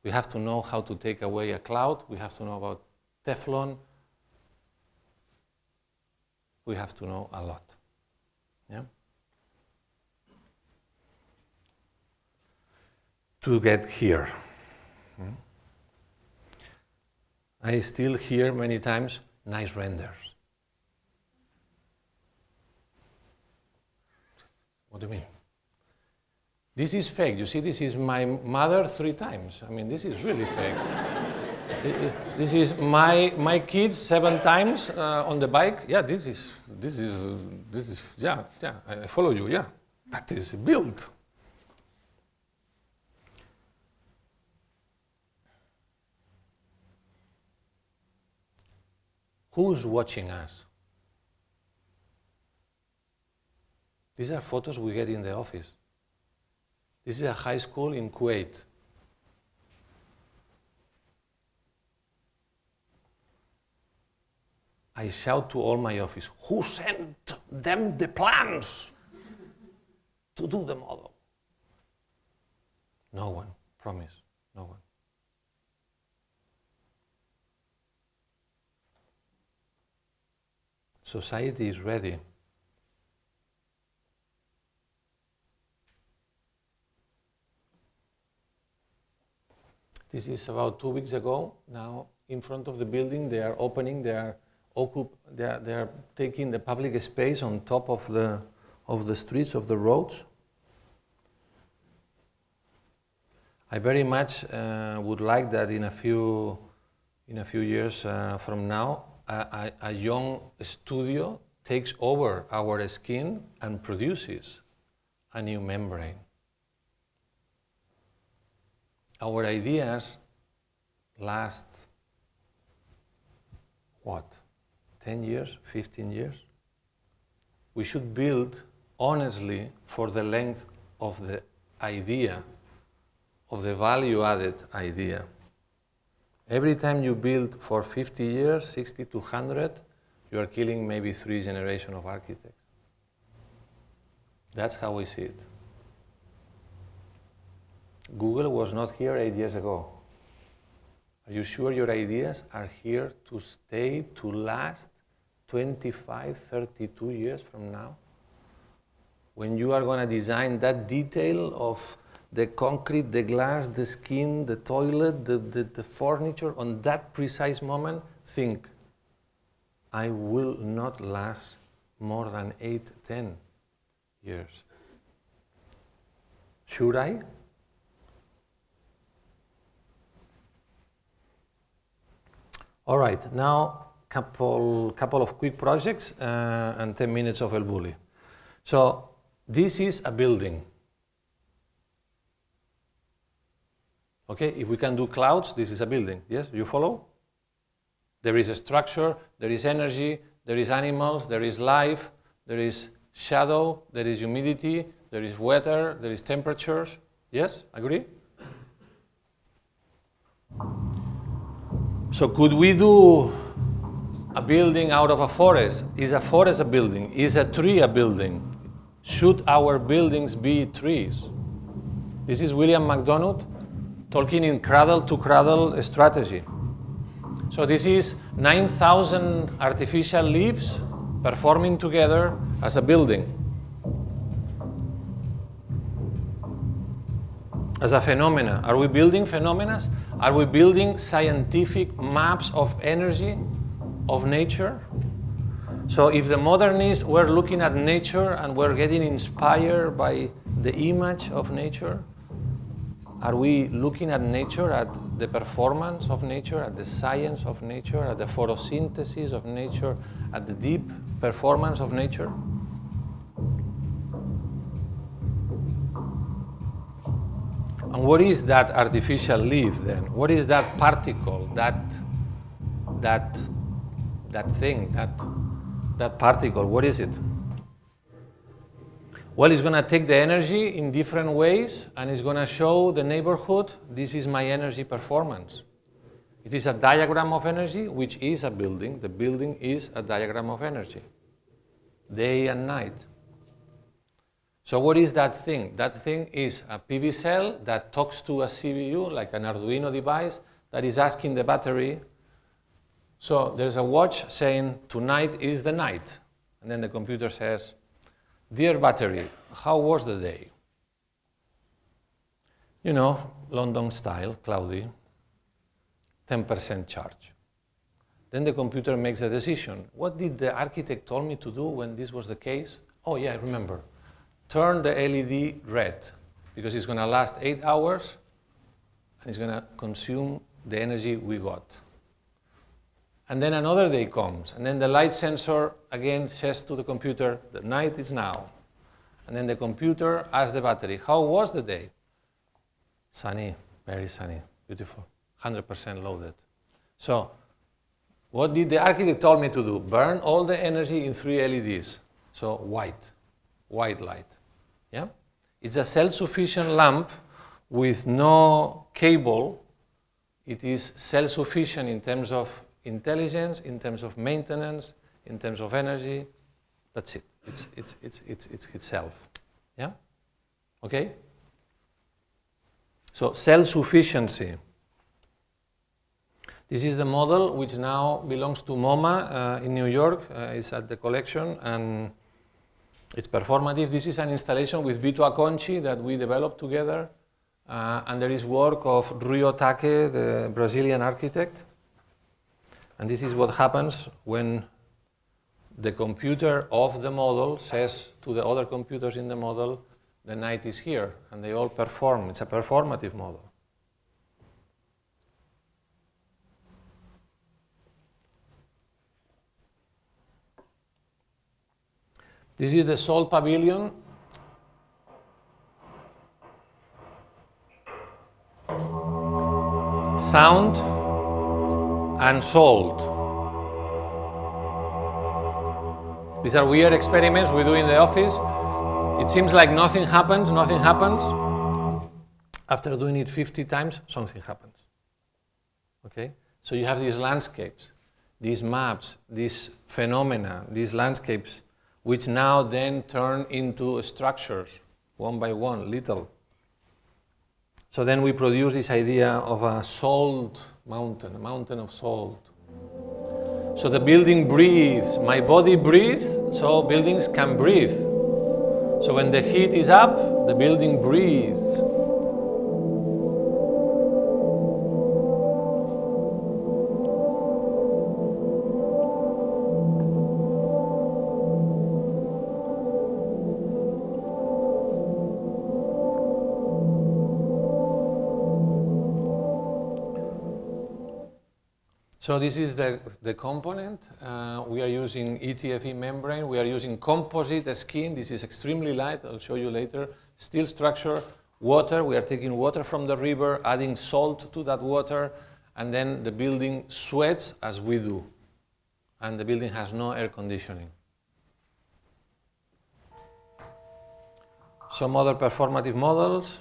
We have to know how to take away a cloud. We have to know about Teflon. We have to know a lot. Yeah? To get here. I still hear many times nice renders. What do you mean? This is fake. You see, this is my mother 3 times. I mean, this is really fake. This is my kids 7 times on the bike. Yeah, this is, yeah, I follow you, yeah. That is built. Who's watching us? These are photos we get in the office. This is a high school in Kuwait. I shout to all my office, who sent them the plans to do the model? No one, promise, no one. Society is ready. This is about 2 weeks ago. Now, in front of the building, they are opening. They are taking the public space on top of the streets, of the roads. I very much would like that in a few years from now, a young studio takes over our skin and produces a new membrane. Our ideas last, what, 10 years, 15 years? We should build honestly for the length of the idea, of the value-added idea. Every time you build for 50 years, 60 to 100, you are killing maybe 3 generations of architects. That's how we see it. Google was not here 8 years ago. Are you sure your ideas are here to stay, to last 25, 32 years from now? When you are going to design that detail of the concrete, the glass, the skin, the toilet, the furniture, on that precise moment, think, I will not last more than 8, 10 years. Should I? All right, now couple of quick projects and 10 minutes of El Bulli. So this is a building. Okay, if we can do clouds, this is a building. Yes, you follow? There is a structure, there is energy, there is animals, there is life, there is shadow, there is humidity, there is weather, there is temperatures. Yes, agree? So could we do a building out of a forest? Is a forest a building? Is a tree a building? Should our buildings be trees? This is William MacDonald talking in cradle-to-cradle strategy. So this is 9,000 artificial leaves performing together as a building. As a phenomena. Are we building phenomena? Are we building scientific maps of energy, of nature? So if the modernists were looking at nature and were getting inspired by the image of nature, are we looking at nature, at the performance of nature, at the science of nature, at the photosynthesis of nature, at the deep performance of nature? And what is that artificial leaf then? What is that particle, that thing, that particle? What is it? Well, it's going to take the energy in different ways and it's going to show the neighborhood, this is my energy performance. It is a diagram of energy, which is a building. The building is a diagram of energy, day and night. So what is that thing? That thing is a PV cell that talks to a CPU, like an Arduino device, that is asking the battery. So there's a watch saying, tonight is the night. And then the computer says, dear battery, how was the day? You know, London style, cloudy, 10% charge. Then the computer makes a decision. What did the architect told me to do when this was the case? Oh yeah, I remember. Turn the LED red, because it's going to last 8 hours and it's going to consume the energy we got. And then another day comes, and then the light sensor again says to the computer, the night is now. And then the computer asks the battery, how was the day? Sunny, very sunny, beautiful, 100% loaded. So, what did the architect told me to do? Burn all the energy in 3 LEDs. So, white light. Yeah? It's a self-sufficient lamp with no cable. It is self-sufficient in terms of intelligence, in terms of maintenance, in terms of energy. That's it. It's itself. Yeah? Okay? So self-sufficiency. This is the model which now belongs to MoMA in New York. It's at the collection and it's performative. This is an installation with Vito Acconci that we developed together. And there is work of Rui Otake, the Brazilian architect. And this is what happens when the computer of the model says to the other computers in the model, the night is here, and they all perform. It's a performative model. This is the Soul Pavilion. Sound and salt. These are weird experiments we do in the office. It seems like nothing happens. After doing it 50 times, something happens. Okay? So you have these landscapes, these maps, these phenomena, these landscapes, which now then turn into structures, one by one, little. So then we produce this idea of a salt mountain, a mountain of salt. So the building breathes, my body breathes, so buildings can breathe. So when the heat is up, the building breathes. So this is the component. We are using ETFE membrane. We are using composite skin. This is extremely light. I'll show you later. Steel structure, water. We are taking water from the river, adding salt to that water, and then the building sweats as we do. And the building has no air conditioning. Some other performative models.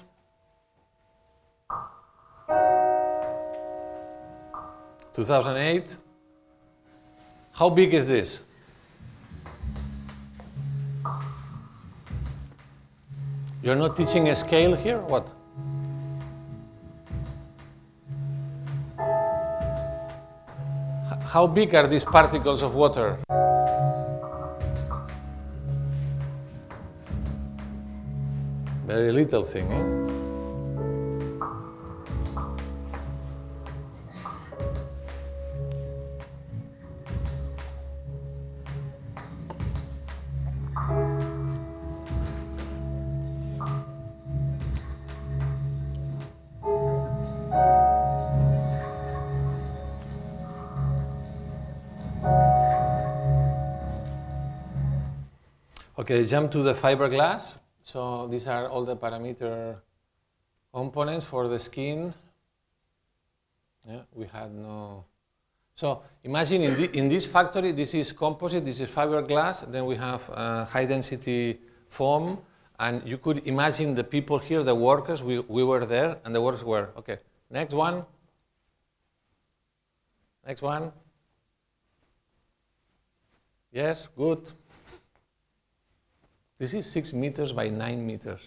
In 2008. How big is this? You're not teaching a scale here? What? How big are these particles of water? Very little thing, eh? Okay, jump to the fiberglass. So these are all the parameter components for the skin. Yeah, we had no. So imagine in this factory, this is composite, this is fiberglass, then we have high density foam, and you could imagine the people here, the workers, we were there, and the workers were, okay, next one. Next one. Yes, good. This is 6 meters by 9 meters.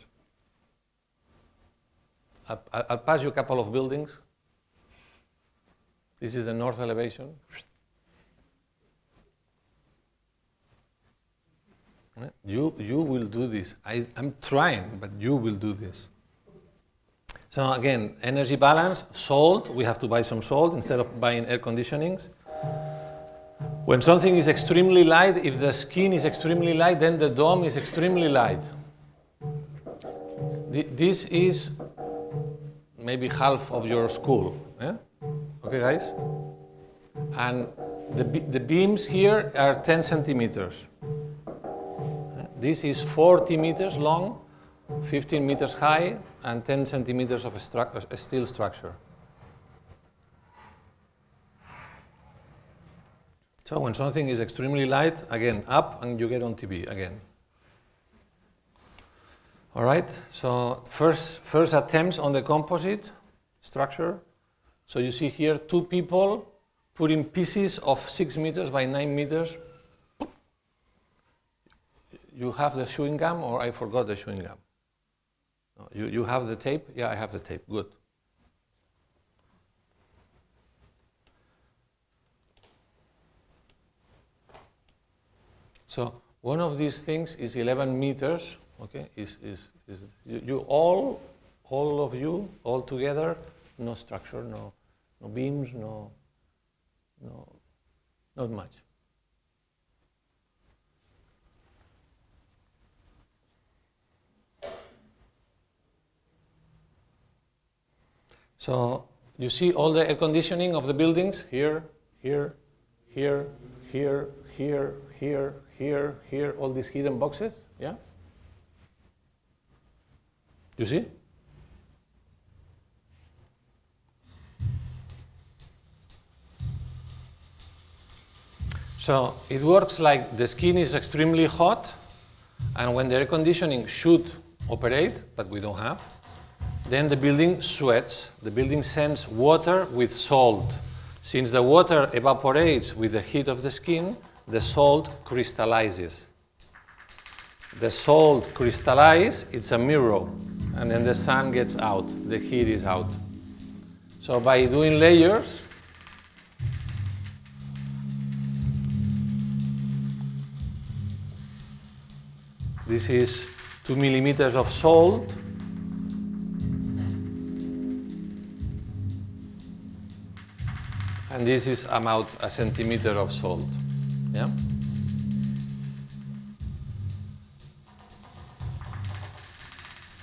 I'll pass you a couple of buildings. This is the north elevation. You will do this. I'm trying, but you will do this. So again, energy balance, salt. We have to buy some salt instead of buying air conditionings. When something is extremely light, if the skin is extremely light, then the dome is extremely light. This is maybe half of your school. Eh? Okay, guys? And the beams here are 10 centimeters. This is 40 meters long, 15 meters high, and 10 centimeters of a steel structure. So when something is extremely light, again, up, and you get on TV again. All right, so first attempts on the composite structure. So you see here 2 people putting pieces of 6 meters by 9 meters. You have the chewing gum, or I forgot the chewing gum? No, you have the tape? Yeah, I have the tape, good. So one of these things is 11 meters, okay, you all of you, all together, no structure, no beams, not much. So you see all the air conditioning of the buildings here, here, here, here, here, here, here, here, all these hidden boxes, yeah? You see? So it works like the skin is extremely hot, and when the air conditioning should operate, but we don't have, then the building sweats. The building sends water with salt. Since the water evaporates with the heat of the skin, the salt crystallizes. The salt crystallizes, it's a mirror, and then the sun gets out, the heat is out. So by doing layers, This is 2 millimeters of salt. And this is about a centimeter of salt. Yeah?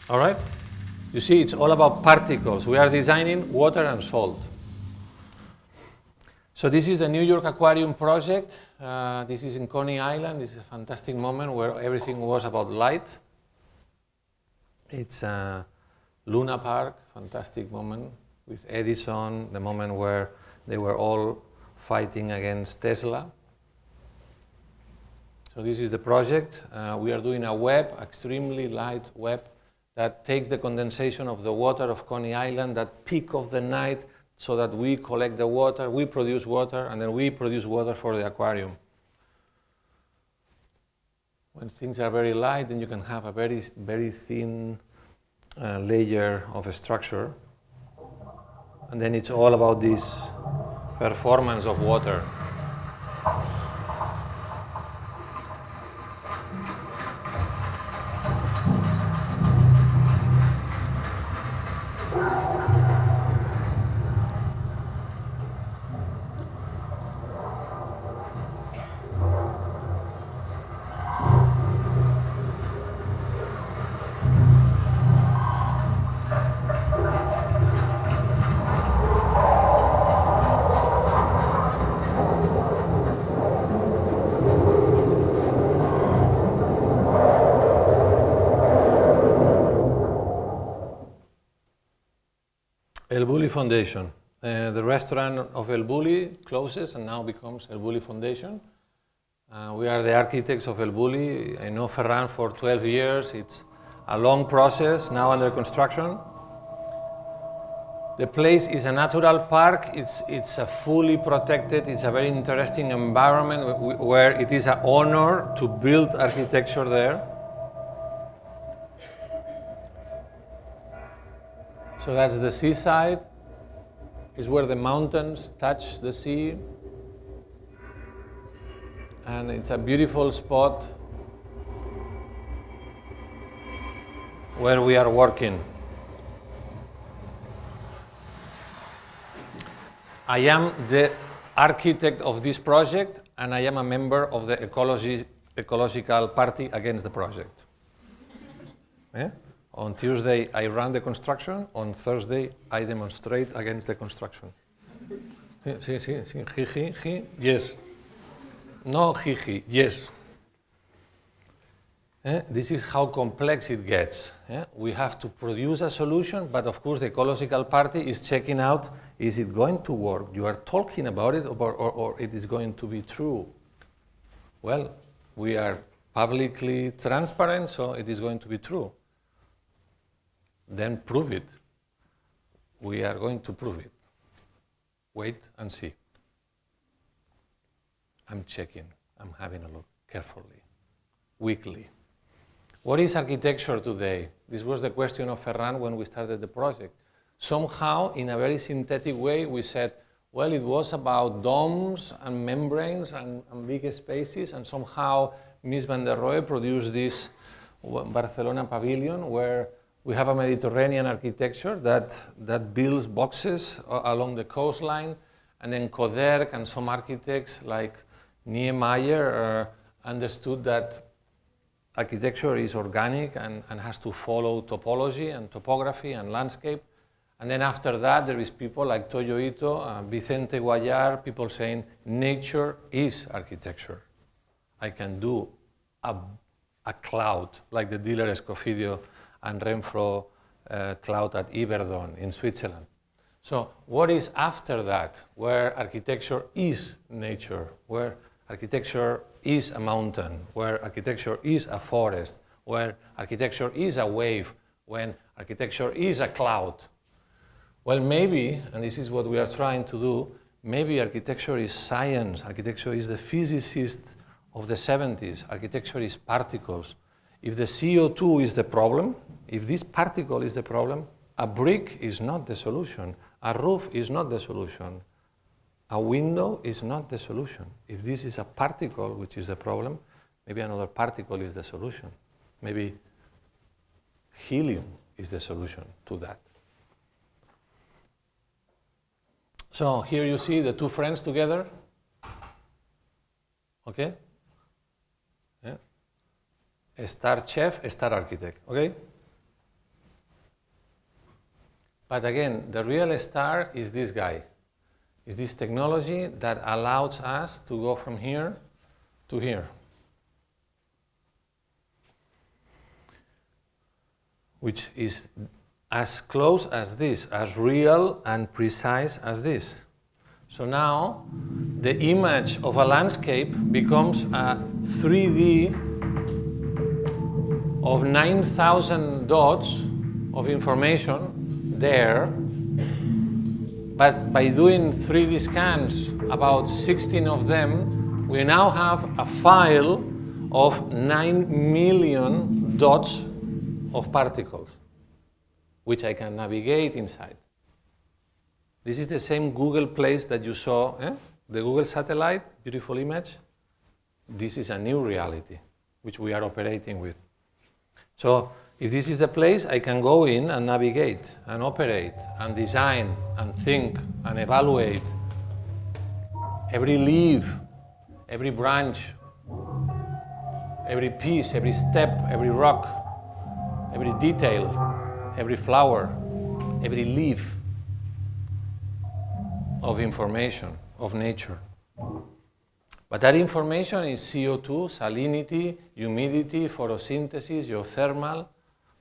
All right? You see, it's all about particles. We are designing water and salt. So this is the New York Aquarium project. This is in Coney Island. This is a fantastic moment where everything was about light. It's Luna Park, fantastic moment with Edison, the moment where they were all fighting against Tesla. So this is the project. We are doing a web, extremely light web, that takes the condensation of the water of Coney Island, that peak of the night, so that we collect the water, we produce water, and then we produce water for the aquarium. When things are very light, then you can have a very, very thin layer of a structure. And then it's all about this performance of water. El Bulli Foundation. The restaurant of El Bulli closes and now becomes El Bulli Foundation. We are the architects of El Bulli. I know Ferran for 12 years. It's a long process, now under construction. The place is a natural park. It's a fully protected, it's a very interesting environment where it is an honor to build architecture there. So that's the seaside, is where the mountains touch the sea. And it's a beautiful spot where we are working. I am the architect of this project, and I am a member of the ecological party against the project. Yeah? On Tuesday, I run the construction. On Thursday, I demonstrate against the construction. Sí, sí, sí. Jiji, yes. No, jiji, yes. This is how complex it gets. We have to produce a solution, but of course the ecological party is checking out, is it going to work? You are talking about it, or it is going to be true? Well, we are publicly transparent, so it is going to be true. Then prove it. We are going to prove it. Wait and see. I'm checking. I'm having a look carefully, weekly. What is architecture today? This was the question of Ferran when we started the project. Somehow, in a very synthetic way, we said, well, it was about domes and membranes and big spaces, and somehow Mies van der Rohe produced this Barcelona pavilion where we have a Mediterranean architecture that builds boxes along the coastline, and then Coderc and some architects like Niemeyer understood that architecture is organic and has to follow topology and topography and landscape. And then after that, there is people like Toyo Ito, Vicente Guayar, people saying nature is architecture. I can do a cloud like the Diller Escofidio and Renfro cloud at Yverdon in Switzerland. So what is after that, where architecture is nature, where architecture is a mountain, where architecture is a forest, where architecture is a wave, when architecture is a cloud? Well, maybe, and this is what we are trying to do, maybe architecture is science, architecture is the physicist of the 70s, architecture is particles. If the CO2 is the problem, if this particle is the problem, a brick is not the solution, a roof is not the solution, a window is not the solution. If this is a particle which is the problem, maybe another particle is the solution. Maybe helium is the solution to that. So here you see the two friends together. Okay? Yeah. A star chef, a star architect. Okay? But again, the real star is this guy. Is this technology that allows us to go from here to here. Which is as close as this, as real and precise as this. So now the image of a landscape becomes a 3D of 9,000 dots of information there. But by doing 3D scans, about 16 of them, we now have a file of 9 million dots of particles, which I can navigate inside. This is the same Google place that you saw, the Google satellite, beautiful image. This is a new reality, which we are operating with. So if this is the place, I can go in and navigate and operate and design and think and evaluate every leaf, every branch, every piece, every step, every rock, every detail, every flower, every leaf of information, of nature. But that information is CO2, salinity, humidity, photosynthesis, geothermal.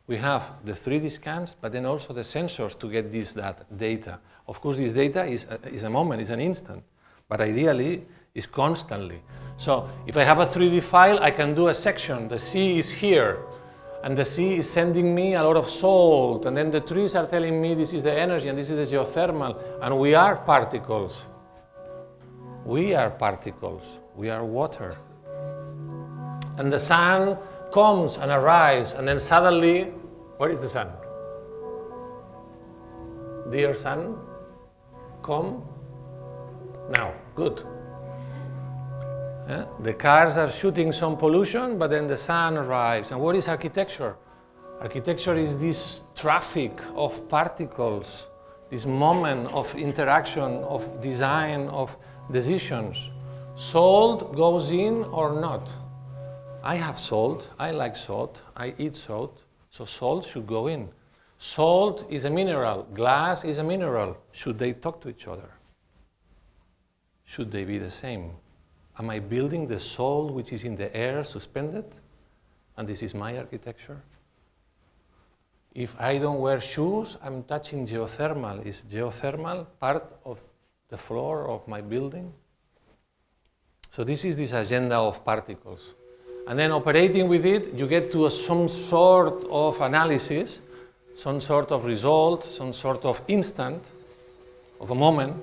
We have the 3D scans, but then also the sensors to get this data. Of course, this data is a moment, is an instant, but ideally is constantly. So if I have a 3D file, I can do a section. The sea is here, and the sea is sending me a lot of salt, and then the trees are telling me this is the energy, and this is the geothermal, and we are particles. We are particles. We are water. And the sun comes and arrives, and then suddenly, where is the sun? Dear sun, come now. Good. The cars are shooting some pollution, but then the sun arrives. And what is architecture? Architecture is this traffic of particles, this moment of interaction, of design, of decisions. Salt goes in or not. I have salt, I like salt, I eat salt, so salt should go in. Salt is a mineral, glass is a mineral. Should they talk to each other? Should they be the same? Am I building the soul which is in the air suspended? And this is my architecture? If I don't wear shoes, I'm touching geothermal. Is geothermal part of the floor of my building? So this is this agenda of particles. And then operating with it, you get to some sort of analysis, some sort of result, some sort of instant, of a moment.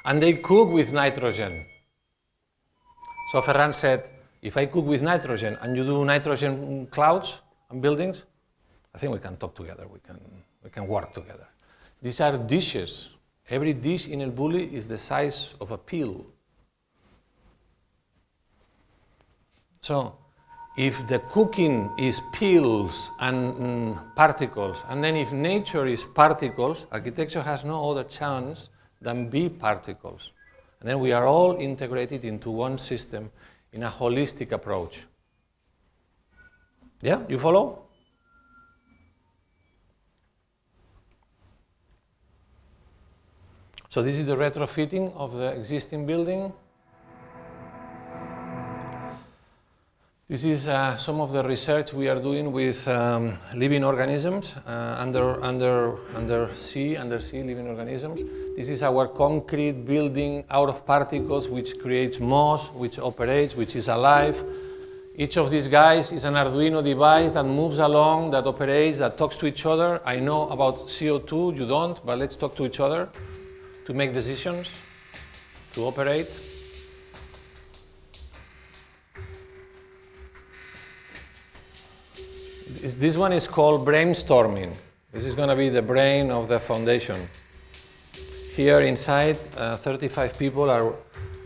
And they cook with nitrogen. So Ferran said, if I cook with nitrogen and you do nitrogen clouds and buildings, I think we can talk together, we can work together. These are dishes. Every dish in El Bulli is the size of a peel. So if the cooking is peels and particles, and then if nature is particles, architecture has no other chance than be particles. And then we are all integrated into one system in a holistic approach. Yeah, you follow? So this is the retrofitting of the existing building. This is some of the research we are doing with living organisms, undersea living organisms. This is our concrete building out of particles, which creates moss, which operates, which is alive. Each of these guys is an Arduino device that moves along, that operates, that talks to each other. I know about CO2, you don't, but let's talk to each other to make decisions, to operate. This one is called brainstorming. This is going to be the brain of the foundation. Here inside, 35 people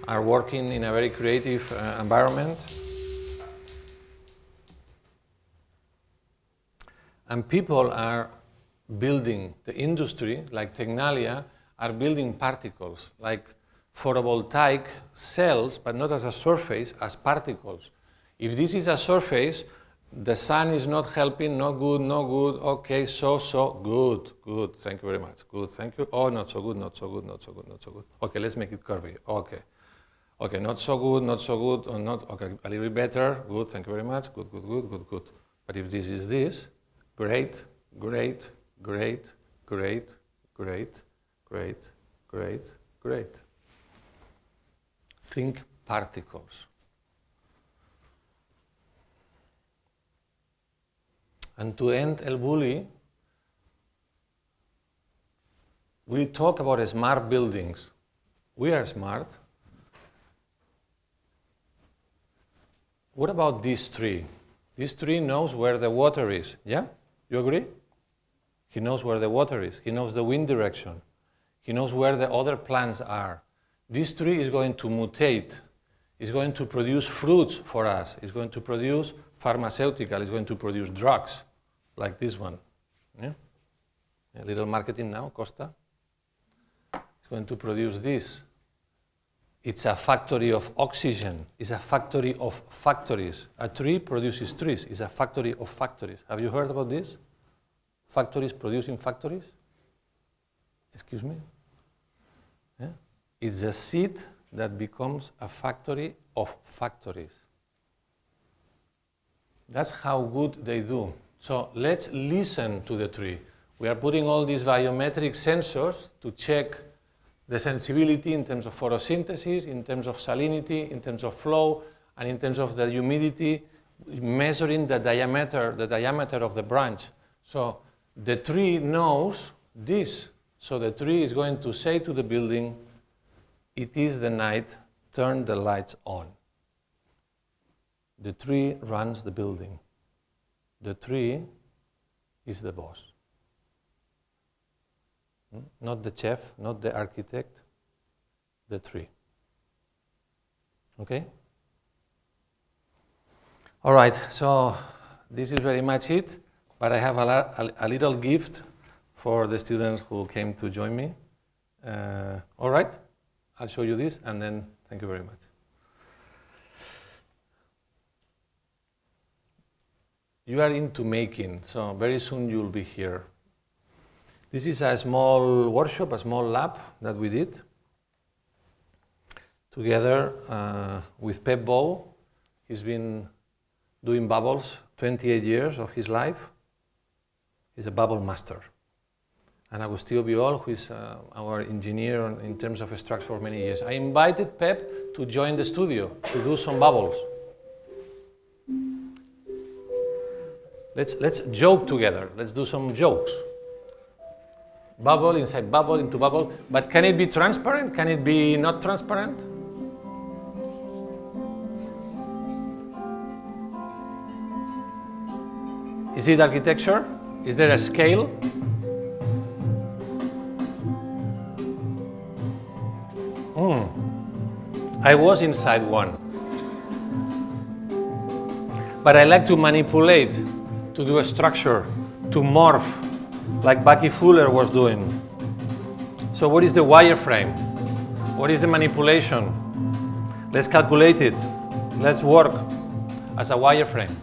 are working in a very creative environment. And people are building, the industry, like Tecnalia, are building particles, like photovoltaic cells, but not as a surface, as particles. If this is a surface, the sun is not helping, no good, no good, okay, so, good, good, thank you very much, good, thank you, oh, not so good, not so good, not so good, not so good. Okay, let's make it curvy, okay. Okay, not so good, or not, okay, a little bit better, good, thank you very much, good, good, good, good, good. But if this is this, great, great, great, great, great, great, great, great. Think particles. And to end El Bulli, we talk about smart buildings. We are smart. What about this tree? This tree knows where the water is, yeah? You agree? He knows where the water is. He knows the wind direction. He knows where the other plants are. This tree is going to mutate. It's going to produce fruits for us. It's going to produce pharmaceutical. It's going to produce drugs, like this one. Yeah? A little marketing now, Costa. It's going to produce this. It's a factory of oxygen. It's a factory of factories. A tree produces trees. It's a factory of factories. Have you heard about this? Factories producing factories? Excuse me? Yeah? It's a seed that becomes a factory of factories. That's how good they do. So let's listen to the tree. We are putting all these biometric sensors to check the sensibility in terms of photosynthesis, in terms of salinity, in terms of flow, and in terms of the humidity, measuring the diameter of the branch. So the tree knows this. So the tree is going to say to the building, it is the night, turn the lights on. The tree runs the building. The tree is the boss. Not the chef, not the architect, the tree. Okay? All right, so this is very much it, but I have a little gift for the students who came to join me. All right, I'll show you this, and then thank you very much. You are into making, so very soon you'll be here. This is a small workshop, a small lab that we did together with Pep Bow. He's been doing bubbles 28 years of his life. He's a bubble master. And Agustio Biol, who is our engineer in terms of structure for many years. I invited Pep to join the studio to do some bubbles. Let's joke together. Let's do some jokes. Bubble inside bubble into bubble. But can it be transparent? Can it be not transparent? Is it architecture? Is there a scale? I was inside one. But I like to manipulate, to do a structure, to morph, like Bucky Fuller was doing. So what is the wireframe? What is the manipulation? Let's calculate it. Let's work as a wireframe.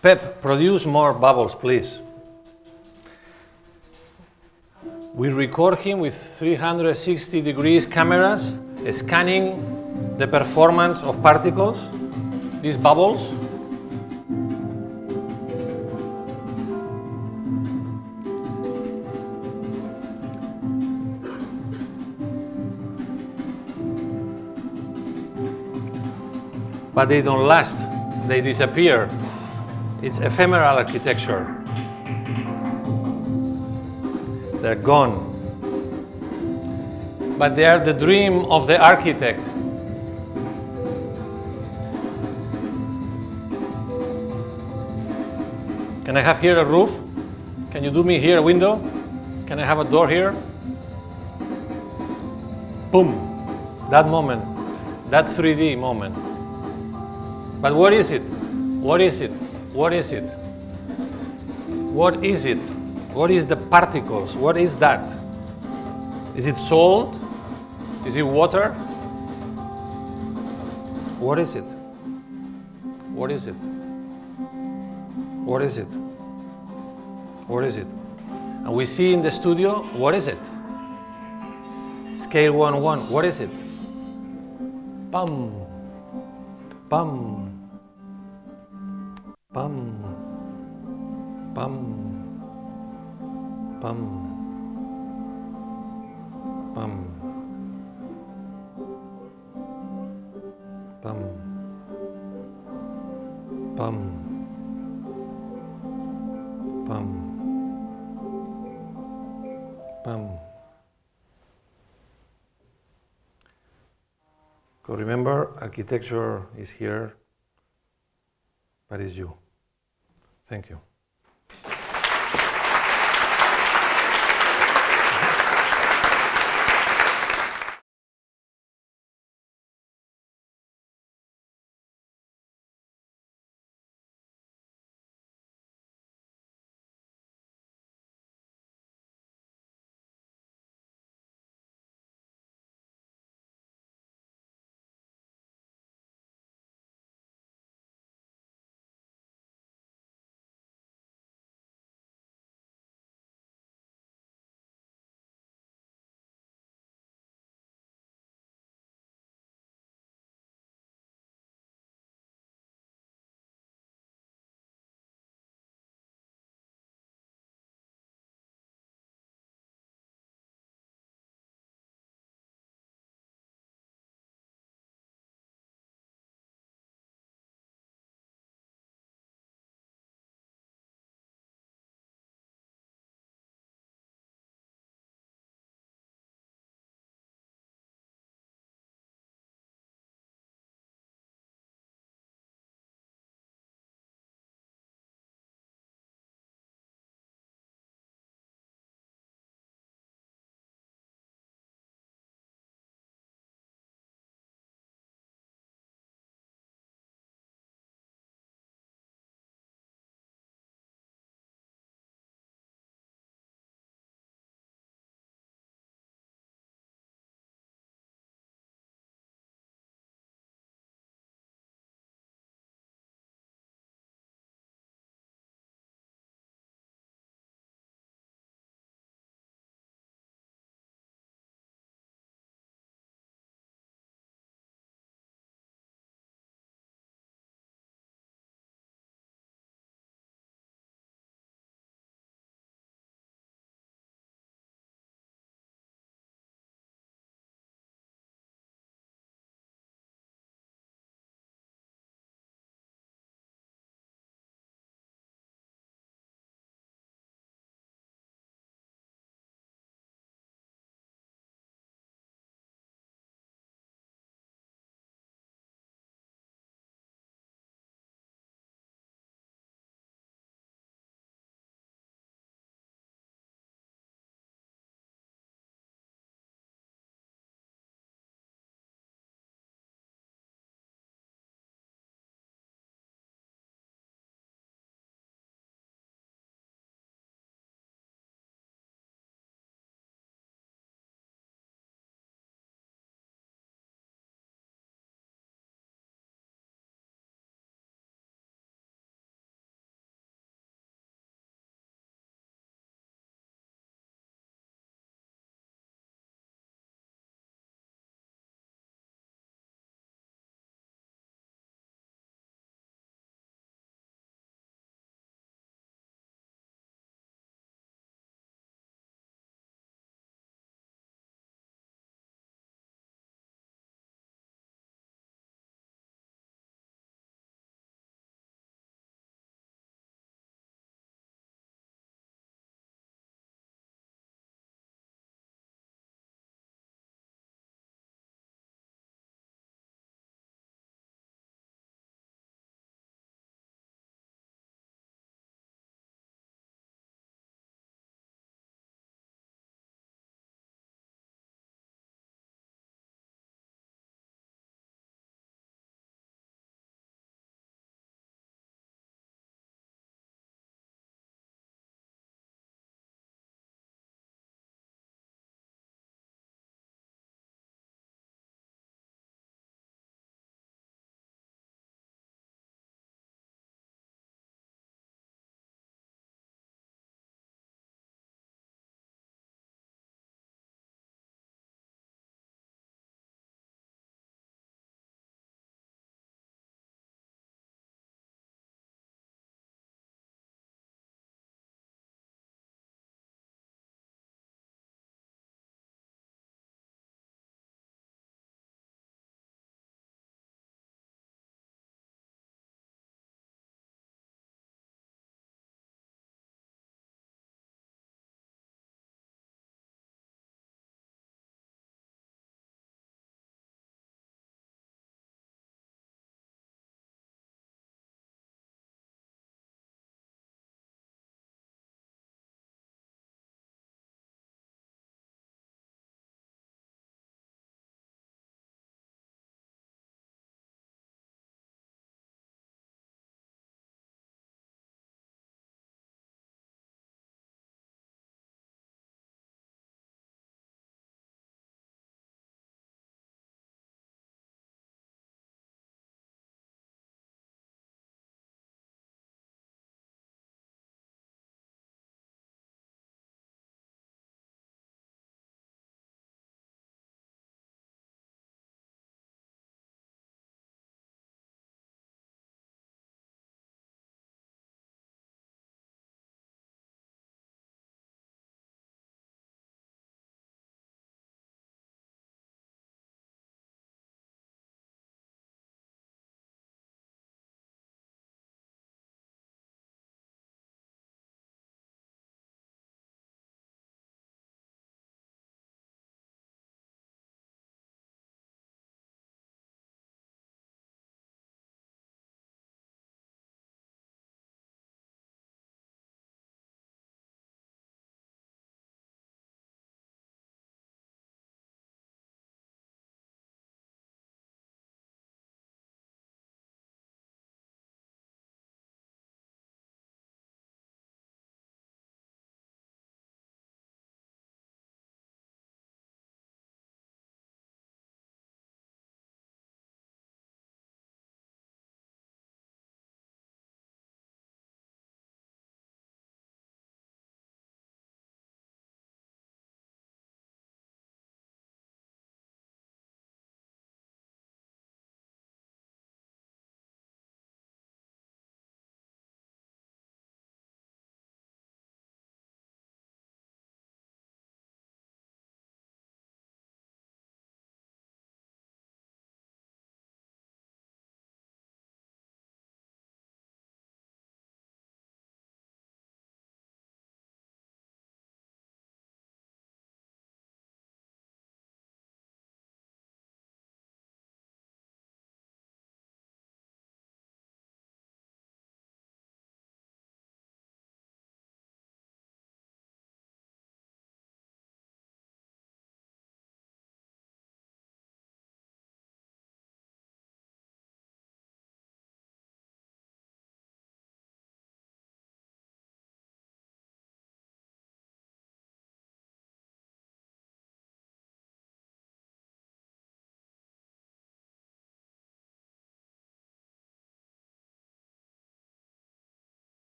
Pep, produce more bubbles, please. We record him with 360 degrees cameras, scanning the performance of particles, these bubbles. But they don't last, they disappear. It's ephemeral architecture. They're gone. But they are the dream of the architect. Can I have here a roof? Can you do me here a window? Can I have a door here? Boom. That moment. That 3D moment. But what is it? What is it? What is it? What is it? What is the particles? What is that? Is it salt? Is it water? What is it? What is it? What is it? What is it? And we see in the studio, what is it? Scale 1, 1, what is it? Pum, pum, pum, pum, pum, pum, pum, pum, pum, pum. So remember, architecture is here, but it's you. Thank you.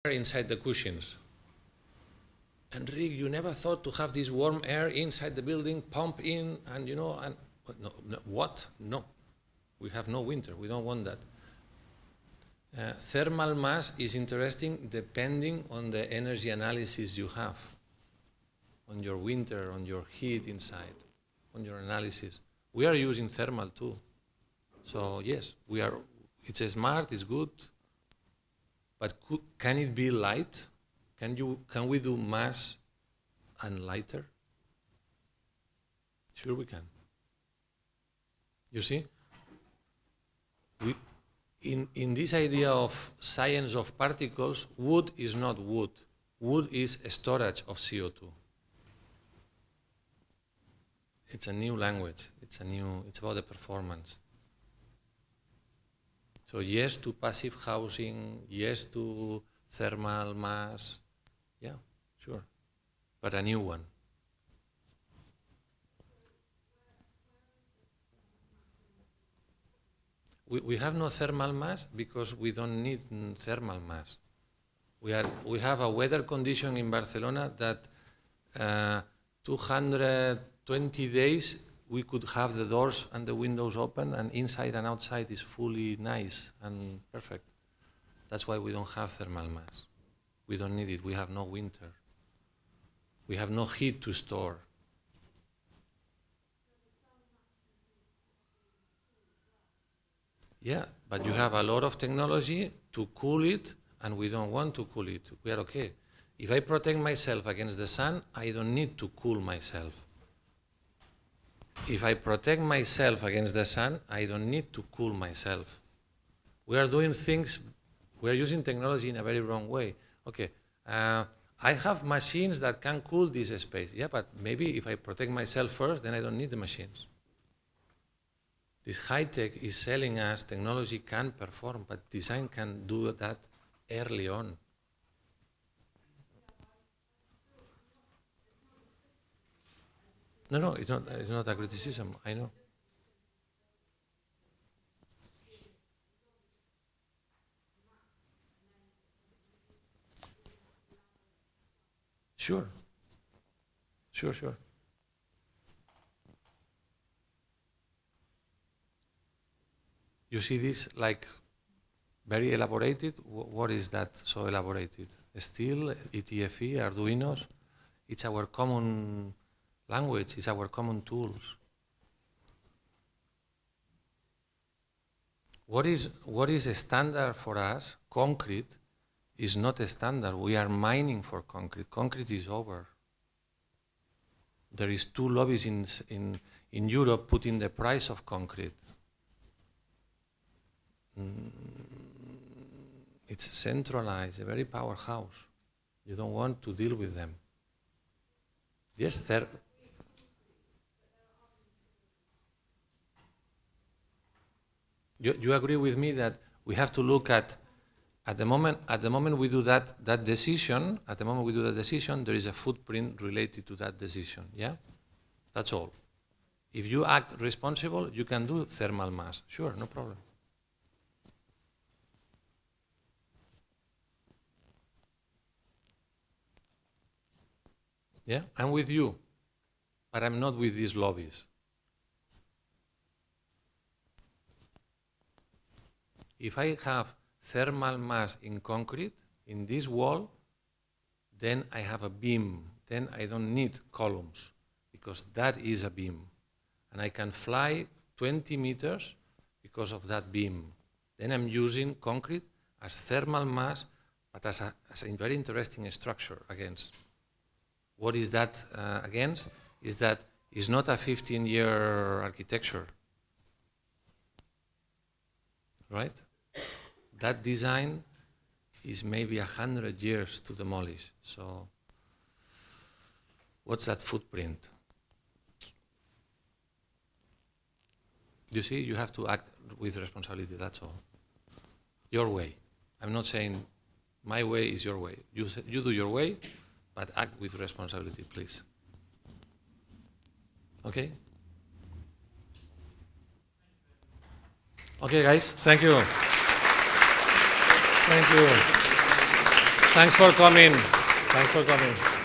inside the cushions. Enric, you never thought to have this warm air inside the building, pump in, and and no, what? No, we have no winter. We don't want that. Thermal mass is interesting depending on the energy analysis you have, on your winter, on your heat inside, on your analysis. We are using thermal too. So yes, we are. It's smart. It's good. But can it be light? Can we do mass and lighter? Sure we can. You see? In this idea of science of particles, wood is not wood. Wood is a storage of CO2. It's a new language. It's about the performance. So yes to passive housing, yes to thermal mass, yeah, sure, but a new one. We have no thermal mass because we don't need thermal mass. We have a weather condition in Barcelona that 220 days we could have the doors and the windows open, and inside and outside is fully nice and perfect. That's why we don't have thermal mass. We don't need it. We have no winter. We have no heat to store. Yeah, but you have a lot of technology to cool it, and we don't want to cool it. We are okay. If I protect myself against the sun, I don't need to cool myself. If I protect myself against the sun, I don't need to cool myself. We are doing things, we are using technology in a very wrong way. Okay, I have machines that can cool this space. Yeah, but maybe if I protect myself first, then I don't need the machines. This high tech is selling us technology can perform, but design can do that early on. No, it's not a criticism, I know. Sure. You see this like very elaborated? What is that so elaborated? Steel, ETFE, Arduinos, it's our common language, it's our common tools. What is a standard for us? Concrete is not a standard. We are mining for concrete. Concrete is over. There is 2 lobbies in Europe putting the price of concrete. It's centralized, a very powerhouse. You don't want to deal with them. Yes, You agree with me that we have to look at the moment we do that decision, there is a footprint related to that decision, yeah? That's all. If you act responsible, you can do thermal mass. Sure, no problem. Yeah, I'm with you, but I'm not with these lobbies. If I have thermal mass in concrete, in this wall, then I have a beam. Then I don't need columns, because that is a beam. And I can fly 20 meters because of that beam. Then I'm using concrete as thermal mass, but as a very interesting structure against. What is that against? Is that it's not a 15-year architecture, right? That design is maybe 100 years to demolish. So what's that footprint? You see, you have to act with responsibility, that's all. Your way. I'm not saying my way is your way. You do your way, but act with responsibility, please. Okay? Okay, guys, thank you. Thank you. Thanks for coming. Thanks for coming.